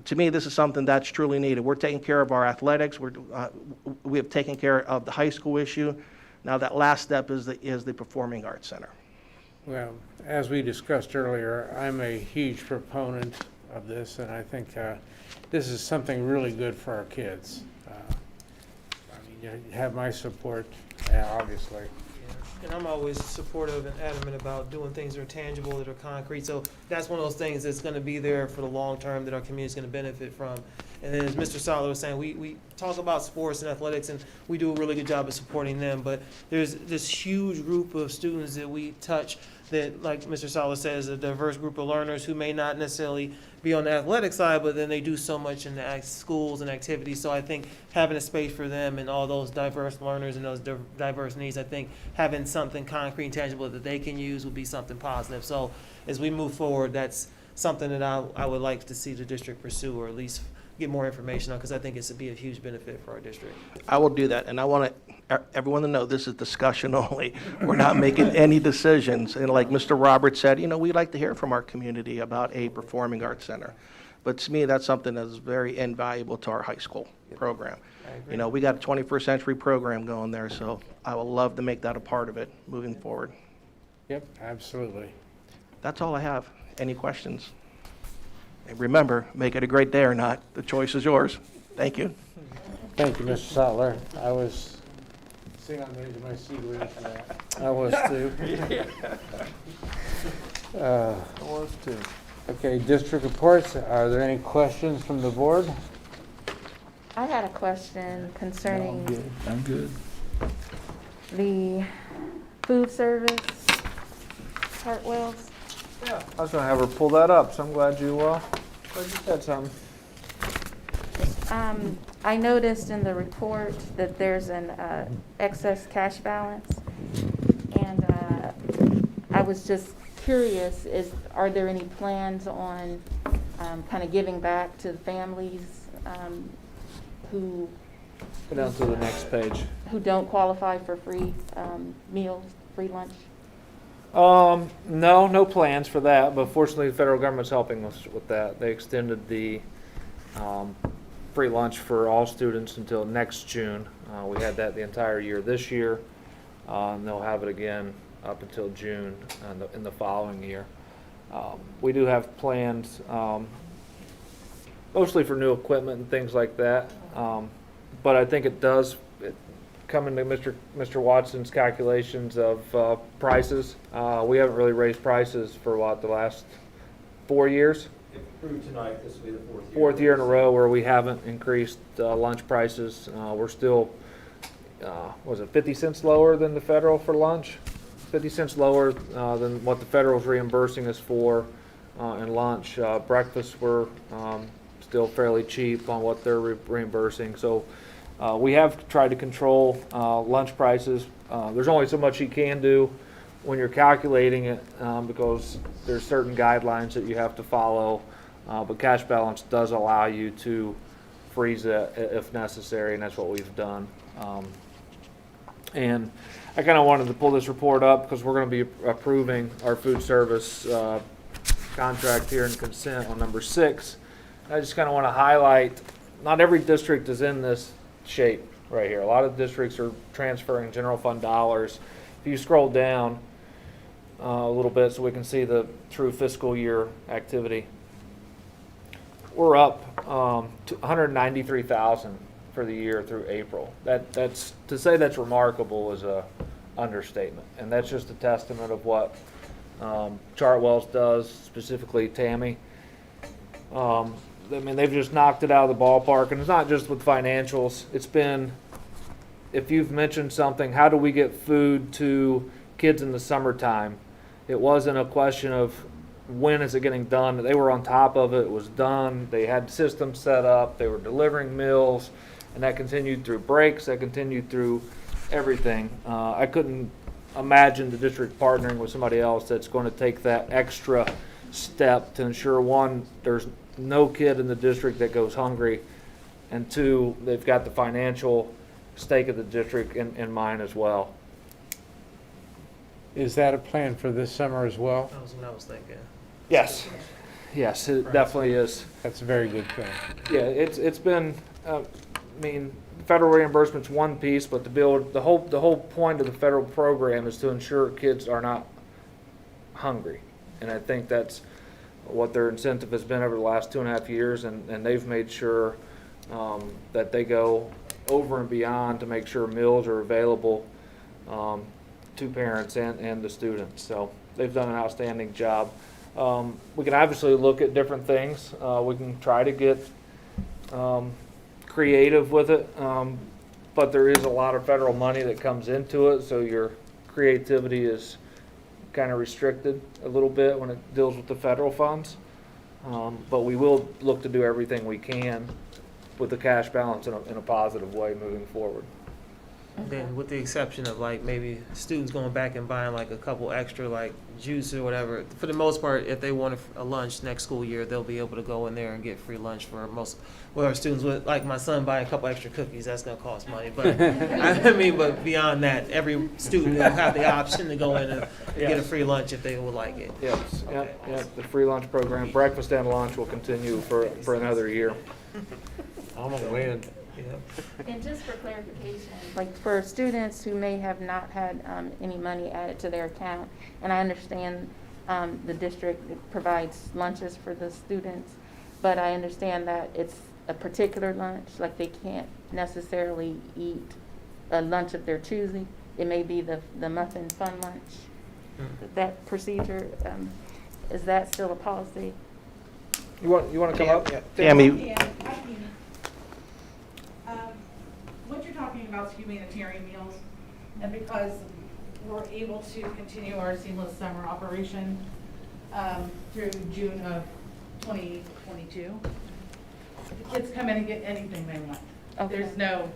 to me, this is something that's truly needed. We're taking care of our athletics. We have taken care of the high school issue. Now that last step is the Performing Arts Center. Well, as we discussed earlier, I'm a huge proponent of this, and I think this is something really good for our kids. You have my support, obviously. And I'm always supportive and adamant about doing things that are tangible, that are concrete. So that's one of those things that's going to be there for the long term that our community is going to benefit from. And then as Mr. Sala was saying, we talk about sports and athletics, and we do a really good job of supporting them. But there's this huge group of students that we touch that, like Mr. Sala says, a diverse group of learners who may not necessarily be on the athletic side, but then they do so much in the schools and activities. So I think having a space for them and all those diverse learners and those diverse needs, I think having something concrete and tangible that they can use would be something positive. So as we move forward, that's something that I would like to see the district pursue, or at least get more information on, because I think it's to be a huge benefit for our district. I will do that, and I want everyone to know this is discussion only. We're not making any decisions, and like Mr. Roberts said, we'd like to hear from our community about a performing arts center. But to me, that's something that's very invaluable to our high school program. We got a 21st century program going there, so I would love to make that a part of it moving forward. Yep, absolutely. That's all I have. Any questions? And remember, make it a great day or not. The choice is yours. Thank you. Thank you, Mr. Sattler. I was sitting on the edge of my seat waiting for that. I was too. I was too. Okay, district reports. Are there any questions from the board? I had a question concerning I'm good. the food service, Hartwell's. Yeah, I was gonna have her pull that up, so I'm glad you said something. I noticed in the report that there's an excess cash balance, and I was just curious, are there any plans on kind of giving back to the families who Go down to the next page. who don't qualify for free meals, free lunch? No plans for that, but fortunately the federal government's helping us with that. They extended the free lunch for all students until next June. We had that the entire year this year, and they'll have it again up until June in the following year. We do have plans, mostly for new equipment and things like that, but I think it does come into Mr. Watson's calculations of prices. We haven't really raised prices for the last 4 years? Approved tonight, this will be the fourth year. Fourth year in a row where we haven't increased lunch prices. We're still, was it 50 cents lower than the federal for lunch? 50 cents lower than what the federal's reimbursing us for in lunch. Breakfast, we're still fairly cheap on what they're reimbursing. So we have tried to control lunch prices. There's only so much you can do when you're calculating it because there's certain guidelines that you have to follow. But cash balance does allow you to freeze it if necessary, and that's what we've done. And I kind of wanted to pull this report up because we're going to be approving our food service contract here in consent on number 6. I just kind of want to highlight, not every district is in this shape right here. A lot of districts are transferring general fund dollars. If you scroll down a little bit so we can see the true fiscal year activity, we're up to 193,000 for the year through April. That's to say that's remarkable is a understatement, and that's just a testament of what Chartwell's does, specifically Tammy. I mean, they've just knocked it out of the ballpark, and it's not just with financials. It's been, if you've mentioned something, how do we get food to kids in the summertime? It wasn't a question of when is it getting done. They were on top of it. It was done. They had systems set up. They were delivering meals, and that continued through breaks. That continued through everything. I couldn't imagine the district partnering with somebody else that's going to take that extra step to ensure, one, there's no kid in the district that goes hungry, and two, they've got the financial stake of the district in mind as well. Is that a plan for this summer as well? That was what I was thinking. Yes, it definitely is. That's a very good thing. Yeah, it's been. I mean, federal reimbursement's one piece, but the whole point of the federal program is to ensure kids are not hungry, and I think that's what their incentive has been over the last 2.5 years, and they've made sure that they go over and beyond to make sure meals are available to parents and the students. So they've done an outstanding job. We can obviously look at different things. We can try to get creative with it, but there is a lot of federal money that comes into it, so your creativity is kind of restricted a little bit when it deals with the federal funds. But we will look to do everything we can with the cash balance in a positive way moving forward. And then with the exception of like maybe students going back and buying like a couple extra like juice or whatever, for the most part, if they want a lunch next school year, they'll be able to go in there and get free lunch for most, well, our students with, like my son buying a couple extra cookies, that's gonna cost money. But I mean, but beyond that, every student will have the option to go in and get a free lunch if they would like it. Yes, Okay. the free lunch program, breakfast and lunch will continue for another year. I'm gonna win. And just for clarification, like for students who may have not had any money added to their account, and I understand the district provides lunches for the students, but I understand that it's a particular lunch, like they can't necessarily eat a lunch of their choosing. It may be the muffin fun lunch. That procedure, is that still a policy? You want to come up? Tammy, Yeah, what you're talking about is humanitarian meals, and because we're able to continue our seamless summer operation through June of 2022, the kids come in and get anything they want. Okay. There's no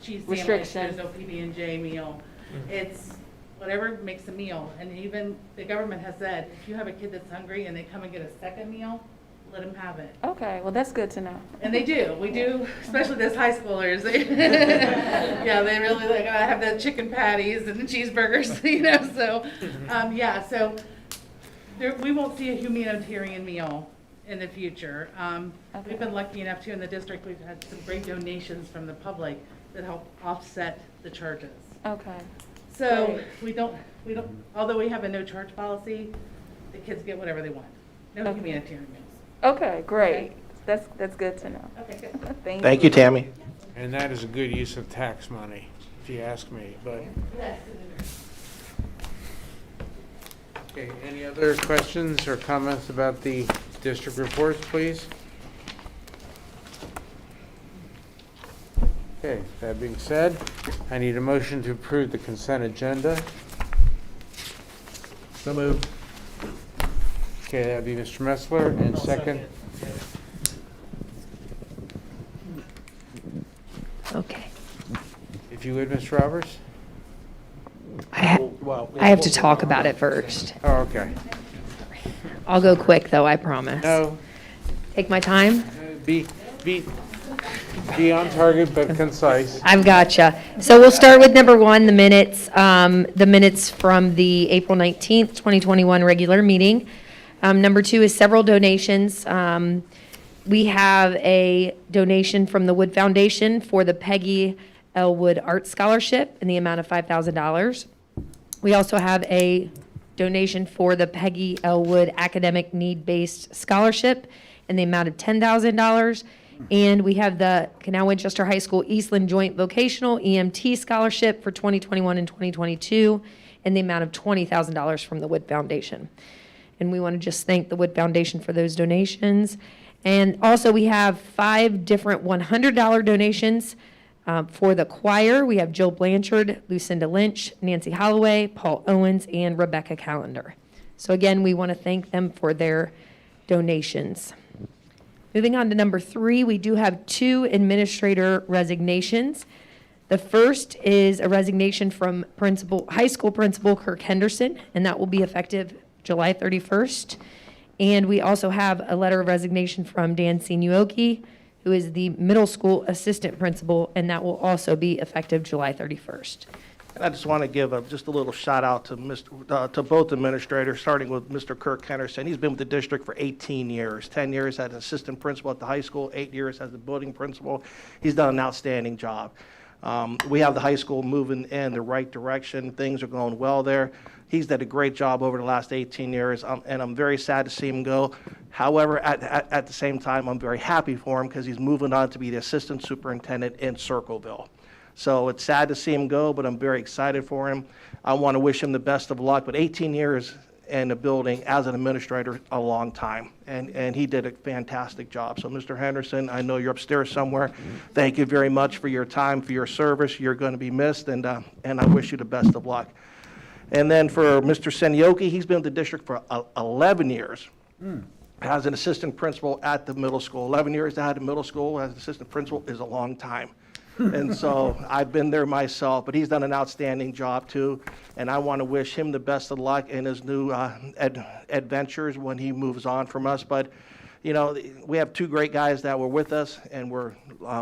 cheese sandwich, Restriction. there's no PB&J meal. It's whatever makes a meal. And even the government has said, if you have a kid that's hungry and they come and get a second meal, let them have it. Okay, well, that's good to know. And they do. We do, especially those high schoolers. Yeah, they really like have the chicken patties and the cheeseburgers, you know. So, yeah. So we won't see a humanitarian meal in the future. Okay. We've been lucky enough too in the district. We've had some great donations from the public that help offset the charges. Okay. So Great. we don't. Although we have a no charge policy, the kids get whatever they want. No Okay. humanitarian meals. Okay, great. Okay. That's good to know. Okay, good. thank you, Tammy. And that is a good use of tax money, if you ask me, but. Yes. Okay, any other questions or comments about the district reports, please? Okay, that being said, I need a motion to approve the consent agenda. So moved. Okay, that'd be Mr. Metzler, and No, second, Okay. if you would, Ms. Roberts? I have to talk about it first. Oh, okay. I'll go quick, though, I promise. No, Take my time. be be on target but concise. I've gotcha. So we'll start with number one, the minutes from the April 19th, 2021 regular meeting. Number two is several donations. We have a donation from the Wood Foundation for the Peggy L. Wood Art Scholarship in the amount of $5,000. We also have a donation for the Peggy L. Wood Academic Need-Based Scholarship in the amount of $10,000. And we have the Canal Winchester High School Eastland Joint Vocational EMT Scholarship for 2021 and 2022 in the amount of $20,000 from the Wood Foundation. And we want to just thank the Wood Foundation for those donations. And also we have 5 different $100 donations for the choir. We have Jill Blanchard, Lucinda Lynch, Nancy Holloway, Paul Owens, and Rebecca Callender. So again, we want to thank them for their donations. Moving on to number 3, we do have 2 administrator resignations. The first is a resignation from high school principal Kirk Henderson, and that will be effective July 31st. And we also have a letter of resignation from Dan Sinuoki, who is the middle school assistant principal, and that will also be effective July 31st. And I just want to give just a little shout out to to both administrators, starting with Mr. Kirk Henderson. He's been with the district for 18 years, 10 years as assistant principal at the high school, 8 years as the building principal. He's done an outstanding job. We have the high school moving in the right direction. Things are going well there. He's done a great job over the last 18 years, and I'm very sad to see him go. However, at the same time, I'm very happy for him because he's moving on to be the assistant superintendent in Circleville. So it's sad to see him go, but I'm very excited for him. I want to wish him the best of luck. But 18 years in the building as an administrator a long time, and he did a fantastic job. So Mr. Henderson, I know you're upstairs somewhere. Thank you very much for your time, for your service. You're going to be missed, and I wish you the best of luck. And then for Mr. Senyoki, he's been with the district for 11 years. As an assistant principal at the middle school. 11 years at the middle school as an assistant principal is a long time. And so I've been there myself, but he's done an outstanding job too. And I want to wish him the best of luck in his new adventures when he moves on from us. But, you know, we have two great guys that were with us, and we're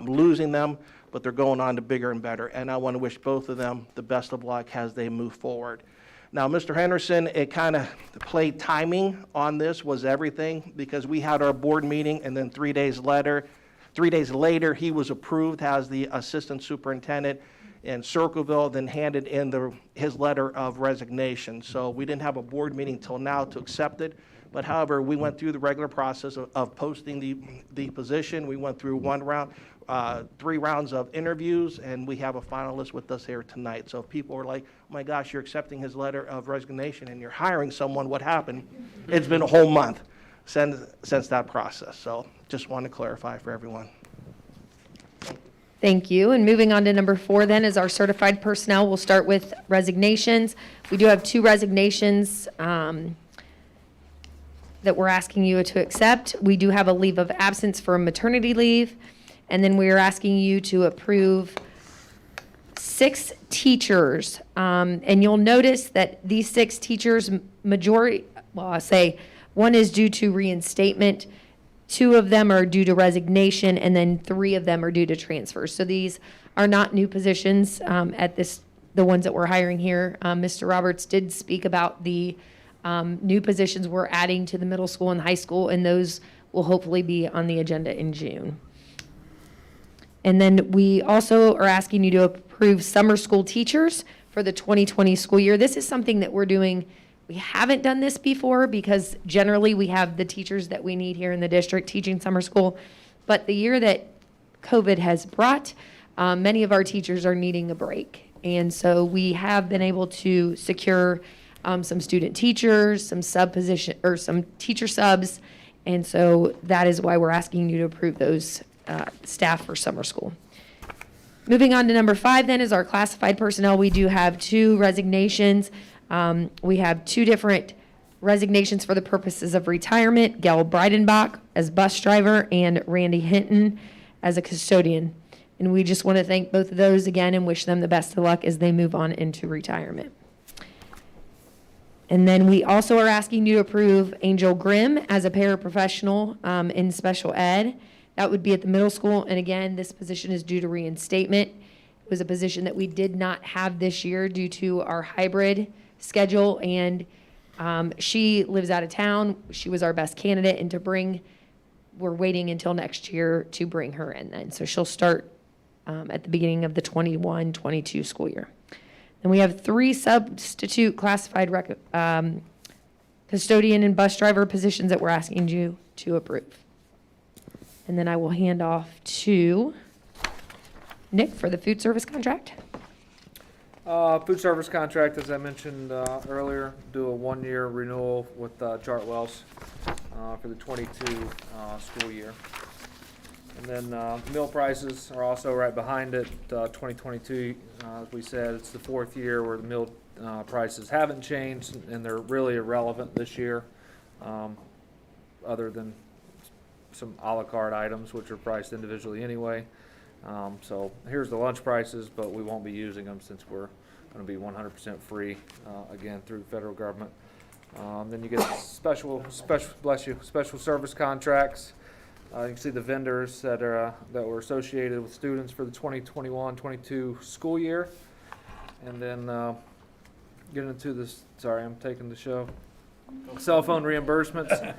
losing them, but they're going on to bigger and better. And I want to wish both of them the best of luck as they move forward. Now, Mr. Henderson, it kind of played timing on this was everything, because we had our board meeting, and then 3 days later, he was approved as the assistant superintendent in Circleville, then handed in his letter of resignation. So we didn't have a board meeting till now to accept it. But however, we went through the regular process of posting the position. We went through 3 rounds of interviews, and we have a finalist with us here tonight. So if people are like, oh my gosh, you're accepting his letter of resignation and you're hiring someone, what happened? It's been a whole month since that process. So just want to clarify for everyone. Thank you. And moving on to number 4 then is our certified personnel. We'll start with resignations. We do have 2 resignations that we're asking you to accept. We do have a leave of absence for maternity leave. And then we are asking you to approve 6 teachers. And you'll notice that these 6 teachers, I say 1 is due to reinstatement, 2 of them are due to resignation, and then 3 of them are due to transfers. So these are not new positions the ones that we're hiring here. Mr. Roberts did speak about the new positions we're adding to the middle school and high school, and those will hopefully be on the agenda in June. And then we also are asking you to approve summer school teachers for the 2020 school year. This is something that we're doing. We haven't done this before because generally we have the teachers that we need here in the district teaching summer school. But the year that COVID has brought, many of our teachers are needing a break. And so we have been able to secure some student teachers, some some teacher subs. And so that is why we're asking you to approve those staff for summer school. Moving on to number 5 then is our classified personnel. We do have 2 resignations. We have 2 different resignations for the purposes of retirement. Gail Breidenbach as bus driver and Randy Hinton as a custodian. And we just want to thank both of those again and wish them the best of luck as they move on into retirement. And then we also are asking you to approve Angel Grimm as a paraprofessional in special ed. That would be at the middle school. And again, this position is due to reinstatement. It was a position that we did not have this year due to our hybrid schedule. And she lives out of town. She was our best candidate. And we're waiting until next year to bring her in then. So she'll start at the beginning of the 21-22 school year. And we have 3 substitute classified custodian and bus driver positions that we're asking you to approve. And then I will hand off to Nick for the food service contract. Food service contract, as I mentioned earlier, do a 1-year renewal with CWLS for the 22 school year. And then meal prices are also right behind it. 2022, as we said, it's the 4th year where the meal prices haven't changed, and they're really irrelevant this year, other than some a la carte items, which are priced individually anyway. So here's the lunch prices, but we won't be using them since we're going to be 100% free again through the federal government. Then you get special service contracts. You can see the vendors that were associated with students for the 2021-22 school year. And then get into this. Sorry, I'm taking the show. Cell phone reimbursements.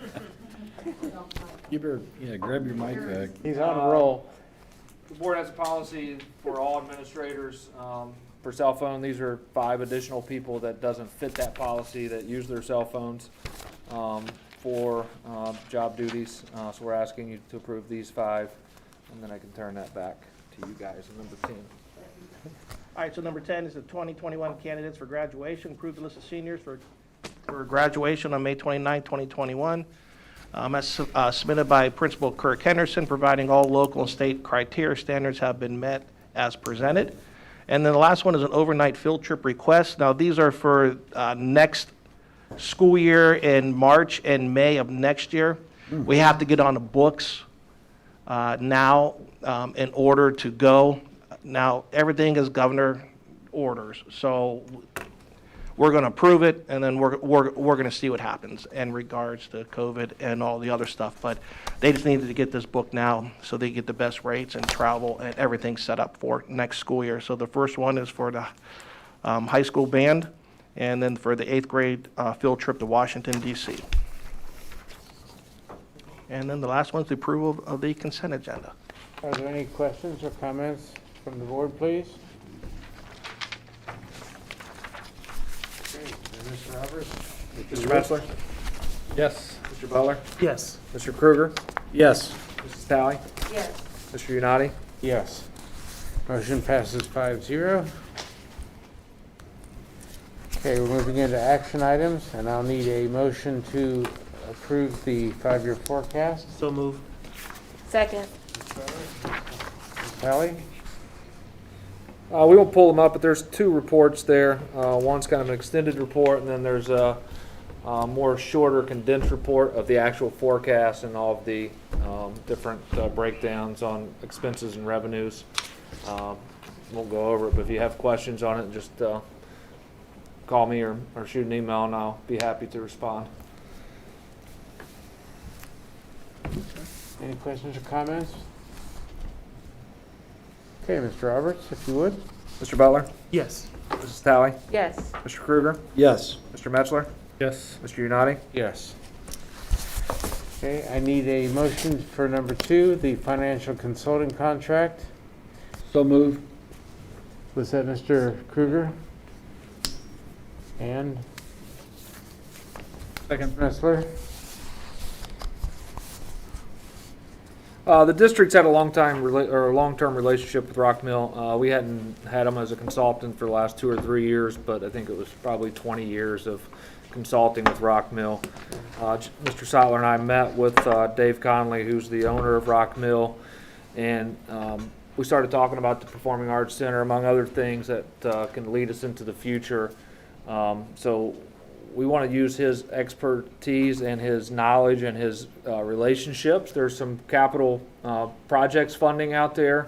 You better, grab your mic back. He's on a roll. The board has a policy for all administrators for cell phone. These are 5 additional people that doesn't fit that policy that use their cell phones for job duties. So we're asking you to approve these 5, and then I can turn that back to you guys. And number 10. All right, so number 10 is the 2021 candidates for graduation. Approve the list of seniors for for graduation on May 29, 2021. As submitted by Principal Kirk Henderson, providing all local and state criteria standards have been met as presented. And then the last one is an overnight field trip request. Now, these are for next school year in March and May of next year. We have to get on the books now in order to go. Now, everything is governor orders, so we're going to approve it, and then we're going to see what happens in regards to COVID and all the other stuff. But they just needed to get this book now so they get the best rates and travel and everything set up for next school year. So the first one is for the high school band, and then for the 8th grade field trip to Washington, D.C. And then the last one is the approval of the consent agenda. Are there any questions or comments from the board, please? Okay, Mr. Roberts? Mr. Metzler? Yes. Mr. Butler? Yes. Mr. Kruger? Yes. Mrs. Talley? Yes. Mr. Unati? Yes. Motion passes 5-0. Okay, we're moving into action items, and I'll need a motion to approve the 5-year forecast. So move. Second. Ms. Talley? We won't pull them up, but there's two reports there. One's kind of an extended report, and then there's a more shorter condensed report of the actual forecast and all of the different breakdowns on expenses and revenues. Won't go over it, but if you have questions on it, just call me or shoot an email, and I'll be happy to respond. Any questions or comments? Okay, Mr. Roberts, if you would. Mr. Butler? Yes. Mrs. Talley? Yes. Mr. Kruger? Yes. Mr. Metzler? Yes. Mr. Unati? Yes. Okay, I need a motion for number 2, the financial consulting contract. So move. Was that Mr. Kruger? And Second. Messler? The district's had a long-term relationship with Rockmill. We hadn't had them as a consultant for the last 2 or 3 years, but I think it was probably 20 years of consulting with Rockmill. Mr. Sotler and I met with Dave Conley, who's the owner of Rockmill, and we started talking about the Performing Arts Center, among other things that can lead us into the future. So we want to use his expertise and his knowledge and his relationships. There's some capital projects funding out there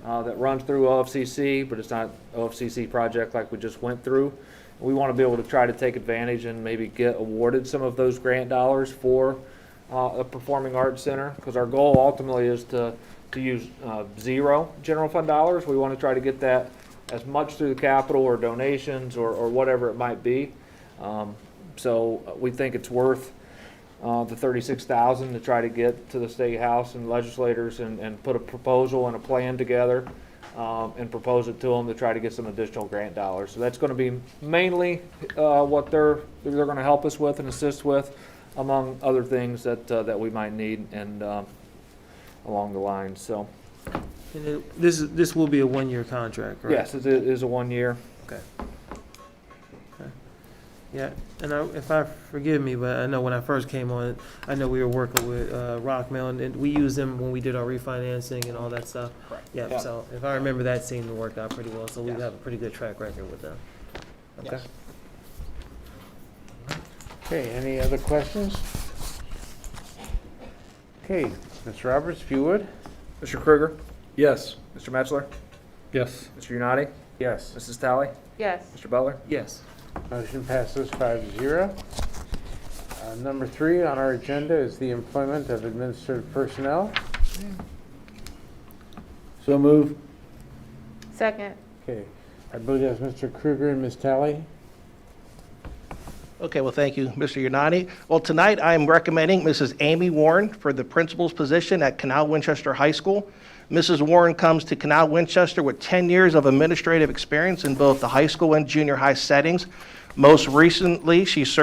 that runs through OFCC, but it's not OFCC project like we just went through. We want to be able to try to take advantage and maybe get awarded some of those grant dollars for a Performing Arts Center, because our goal ultimately is to use 0 general fund dollars. We want to try to get that as much through the capital or donations or whatever it might be. So we think it's worth the $36,000 to try to get to the State House and legislators and put a proposal and a plan together and propose it to them to try to get some additional grant dollars. So that's going to be mainly what they're going to help us with and assist with, among other things that we might need and along the lines. So And this will be a 1-year contract, right? yes, it is a 1 year. Okay. Yeah, and forgive me, but I know when I first came on, I know we were working with Rockmill, and we used them when we did our refinancing and all that stuff. Correct. Yeah, Yeah. so if I remember, that seemed to work out pretty well, so we Yes. have a pretty good track record with them. Okay. Yes. Okay, any other questions? Okay, Mr. Roberts, if you would. Mr. Kruger? Yes. Mr. Metzler? Yes. Mr. Unati? Yes. Mrs. Talley? Yes. Mr. Butler? Yes. Motion passes 5-0. Number 3 on our agenda is the employment of administrative personnel. So move. Second. Okay, I believe that's Mr. Kruger and Ms. Talley. Okay, well, thank you, Mr. Unati. Well, tonight I am recommending Mrs. Amy Warren for the principal's position at Canal Winchester High School. Mrs. Warren comes to Canal Winchester with 10 years of administrative experience in both the high school and junior high settings. Most recently, she has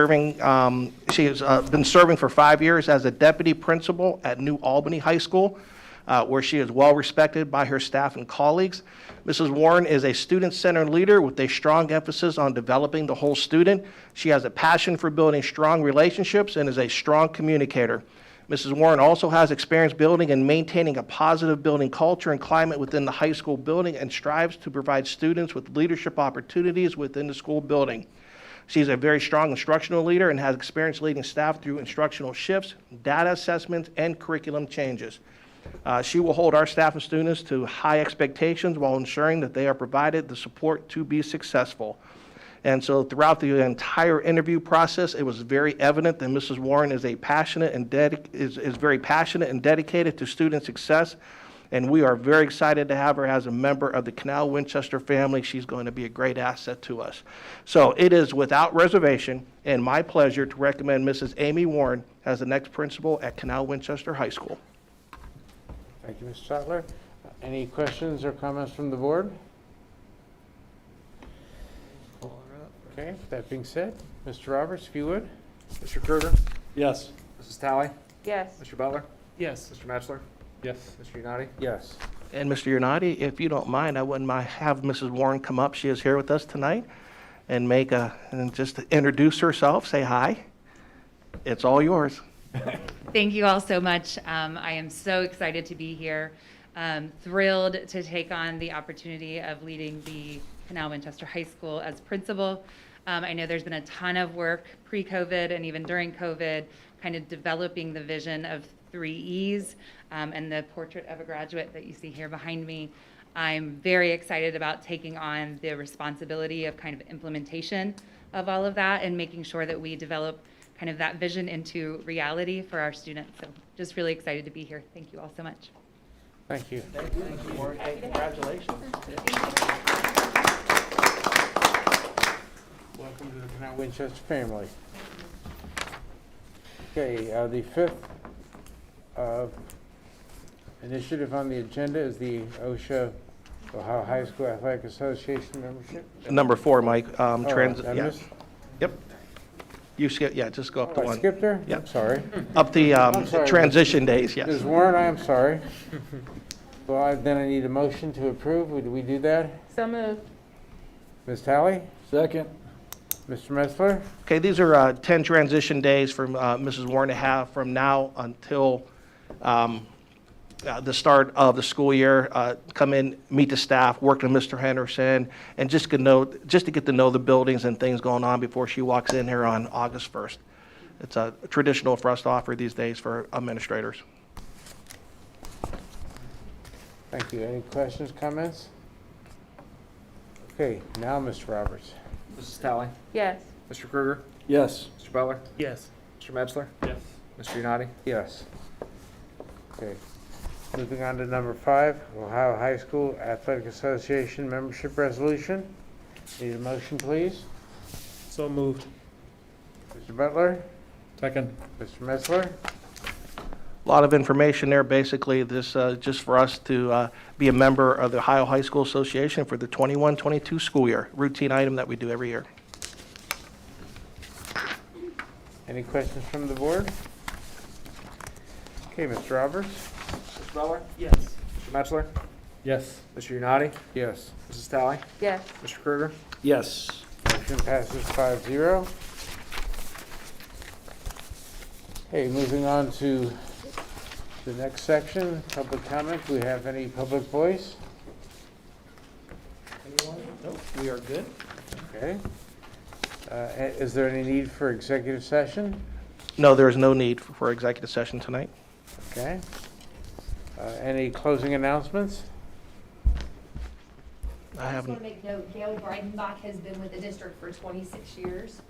been serving for 5 years as a deputy principal at New Albany High School. where she is well respected by her staff and colleagues. Mrs. Warren is a student-centered leader with a strong emphasis on developing the whole student. She has a passion for building strong relationships and is a strong communicator. Mrs. Warren also has experience building and maintaining a positive building culture and climate within the high school building and strives to provide students with leadership opportunities within the school building. She's a very strong instructional leader and has experience leading staff through instructional shifts, data assessments, and curriculum changes. She will hold our staff and students to high expectations while ensuring that they are provided the support to be successful. And so throughout the entire interview process, it was very evident that Mrs. Warren is very passionate and dedicated to student success. And we are very excited to have her as a member of the Canal Winchester family. She's going to be a great asset to us. So it is without reservation and my pleasure to recommend Mrs. Amy Warren as the next principal at Canal Winchester High School. Thank you, Mr. Sattler. Any questions or comments from the board? Okay, that being said, Mr. Roberts, if you would. Mr. Kruger? Yes. Mrs. Talley? Yes. Mr. Butler? Yes. Mr. Metzler? Yes. Mr. Unati? Yes. And Mr. Unati, if you don't mind, I wouldn't mind have Mrs. Warren come up. She is here with us tonight and and just introduce herself, say hi. It's all yours. Thank you all so much. I am so excited to be here. Thrilled to take on the opportunity of leading the Canal Winchester High School as principal. I know there's been a ton of work pre-COVID and even during COVID, kind of developing the vision of 3 E's and the portrait of a graduate that you see here behind me. I'm very excited about taking on the responsibility of kind of implementation of all of that and making sure that we develop kind of that vision into reality for our students. So just really excited to be here. Thank you all so much. Thank you. Thank you, Warren. Congratulations. Welcome to the Canal Winchester family. Okay, the fifth initiative on the agenda is the OSHA Ohio High School Athletic Association membership. Number 4, Mike. Did I miss? Yep. You skip. Yeah, just go up to I one. skipped her? Yep. I'm sorry. Up the I'm sorry, transition days. Yes. Ms. Warren, I am sorry. Well, then I need a motion to approve. Would we do that? So moved. Ms. Talley? Second. Mr. Metzler? Okay, these are 10 transition days for Mrs. Warren to have from now until the start of the school year. Come in, meet the staff, work with Mr. Henderson, and just to get to know the buildings and things going on before she walks in here on August 1st. It's traditional for us to offer these days for administrators. Thank you. Any questions, comments? Okay, now Mr. Roberts. Mrs. Talley? Yes. Mr. Kruger? Yes. Mr. Butler? Yes. Mr. Metzler? Yes. Mr. Unati? Yes. Okay. Moving on to number 5, Ohio High School Athletic Association membership resolution. Need a motion, please? So moved. Mr. Butler? Second. Mr. Metzler? A lot of information there. Basically, this just for us to be a member of the Ohio High School Association for the 21-22 school year. Routine item that we do every year. Any questions from the board? Okay, Mr. Roberts? Mr. Butler? Yes. Mr. Metzler? Yes. Mr. Unati? Yes. Mrs. Talley? Yes. Mr. Kruger? Yes. Motion passes 5-0. Okay, moving on to the next section, public comment. Do we have any public voice? Anyone? Nope. We are good. Okay. Is there any need for executive session? No, there is no need for executive session tonight. Okay. Any closing announcements? I just haven't. want to make note, Gail Breidenbach has been with the district for 26 years.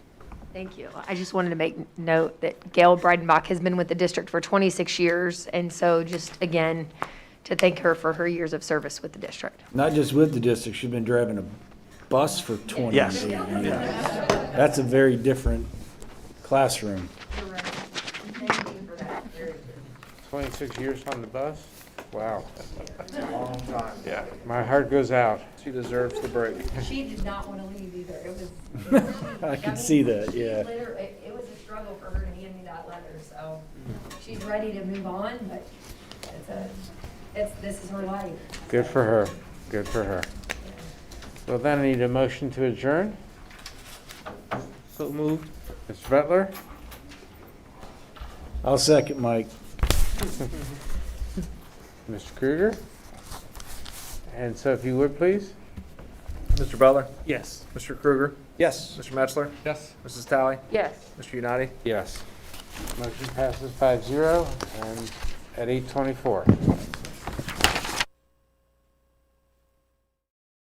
Thank you. I just wanted to make note that Gail Breidenbach has been with the district for 26 years, and so just, again, to thank her for her years of service with the district. Not just with the district, she's been driving a bus for 20 Yes. years. That's a very different classroom. Correct. Thank you for that. Very good. 26 years on the bus? Wow. It's a long time. Yeah. My heart goes out. She deserves the break. She did not want to leave either. It was. I can see that, yeah. It was a struggle for her to hand me that letter, so she's ready to move on, but This is her life. Good for her. Good for her. Well, then I need a motion to adjourn. So moved. Mr. Butler? I'll second Mike. Mr. Krueger? And so if you would, please? Mr. Butler? Yes. Mr. Krueger? Yes. Mr. Metzler? Yes. Mrs. Talley? Yes. Mr. Uniti? Yes. Motion passes 5-0 and at 8:24.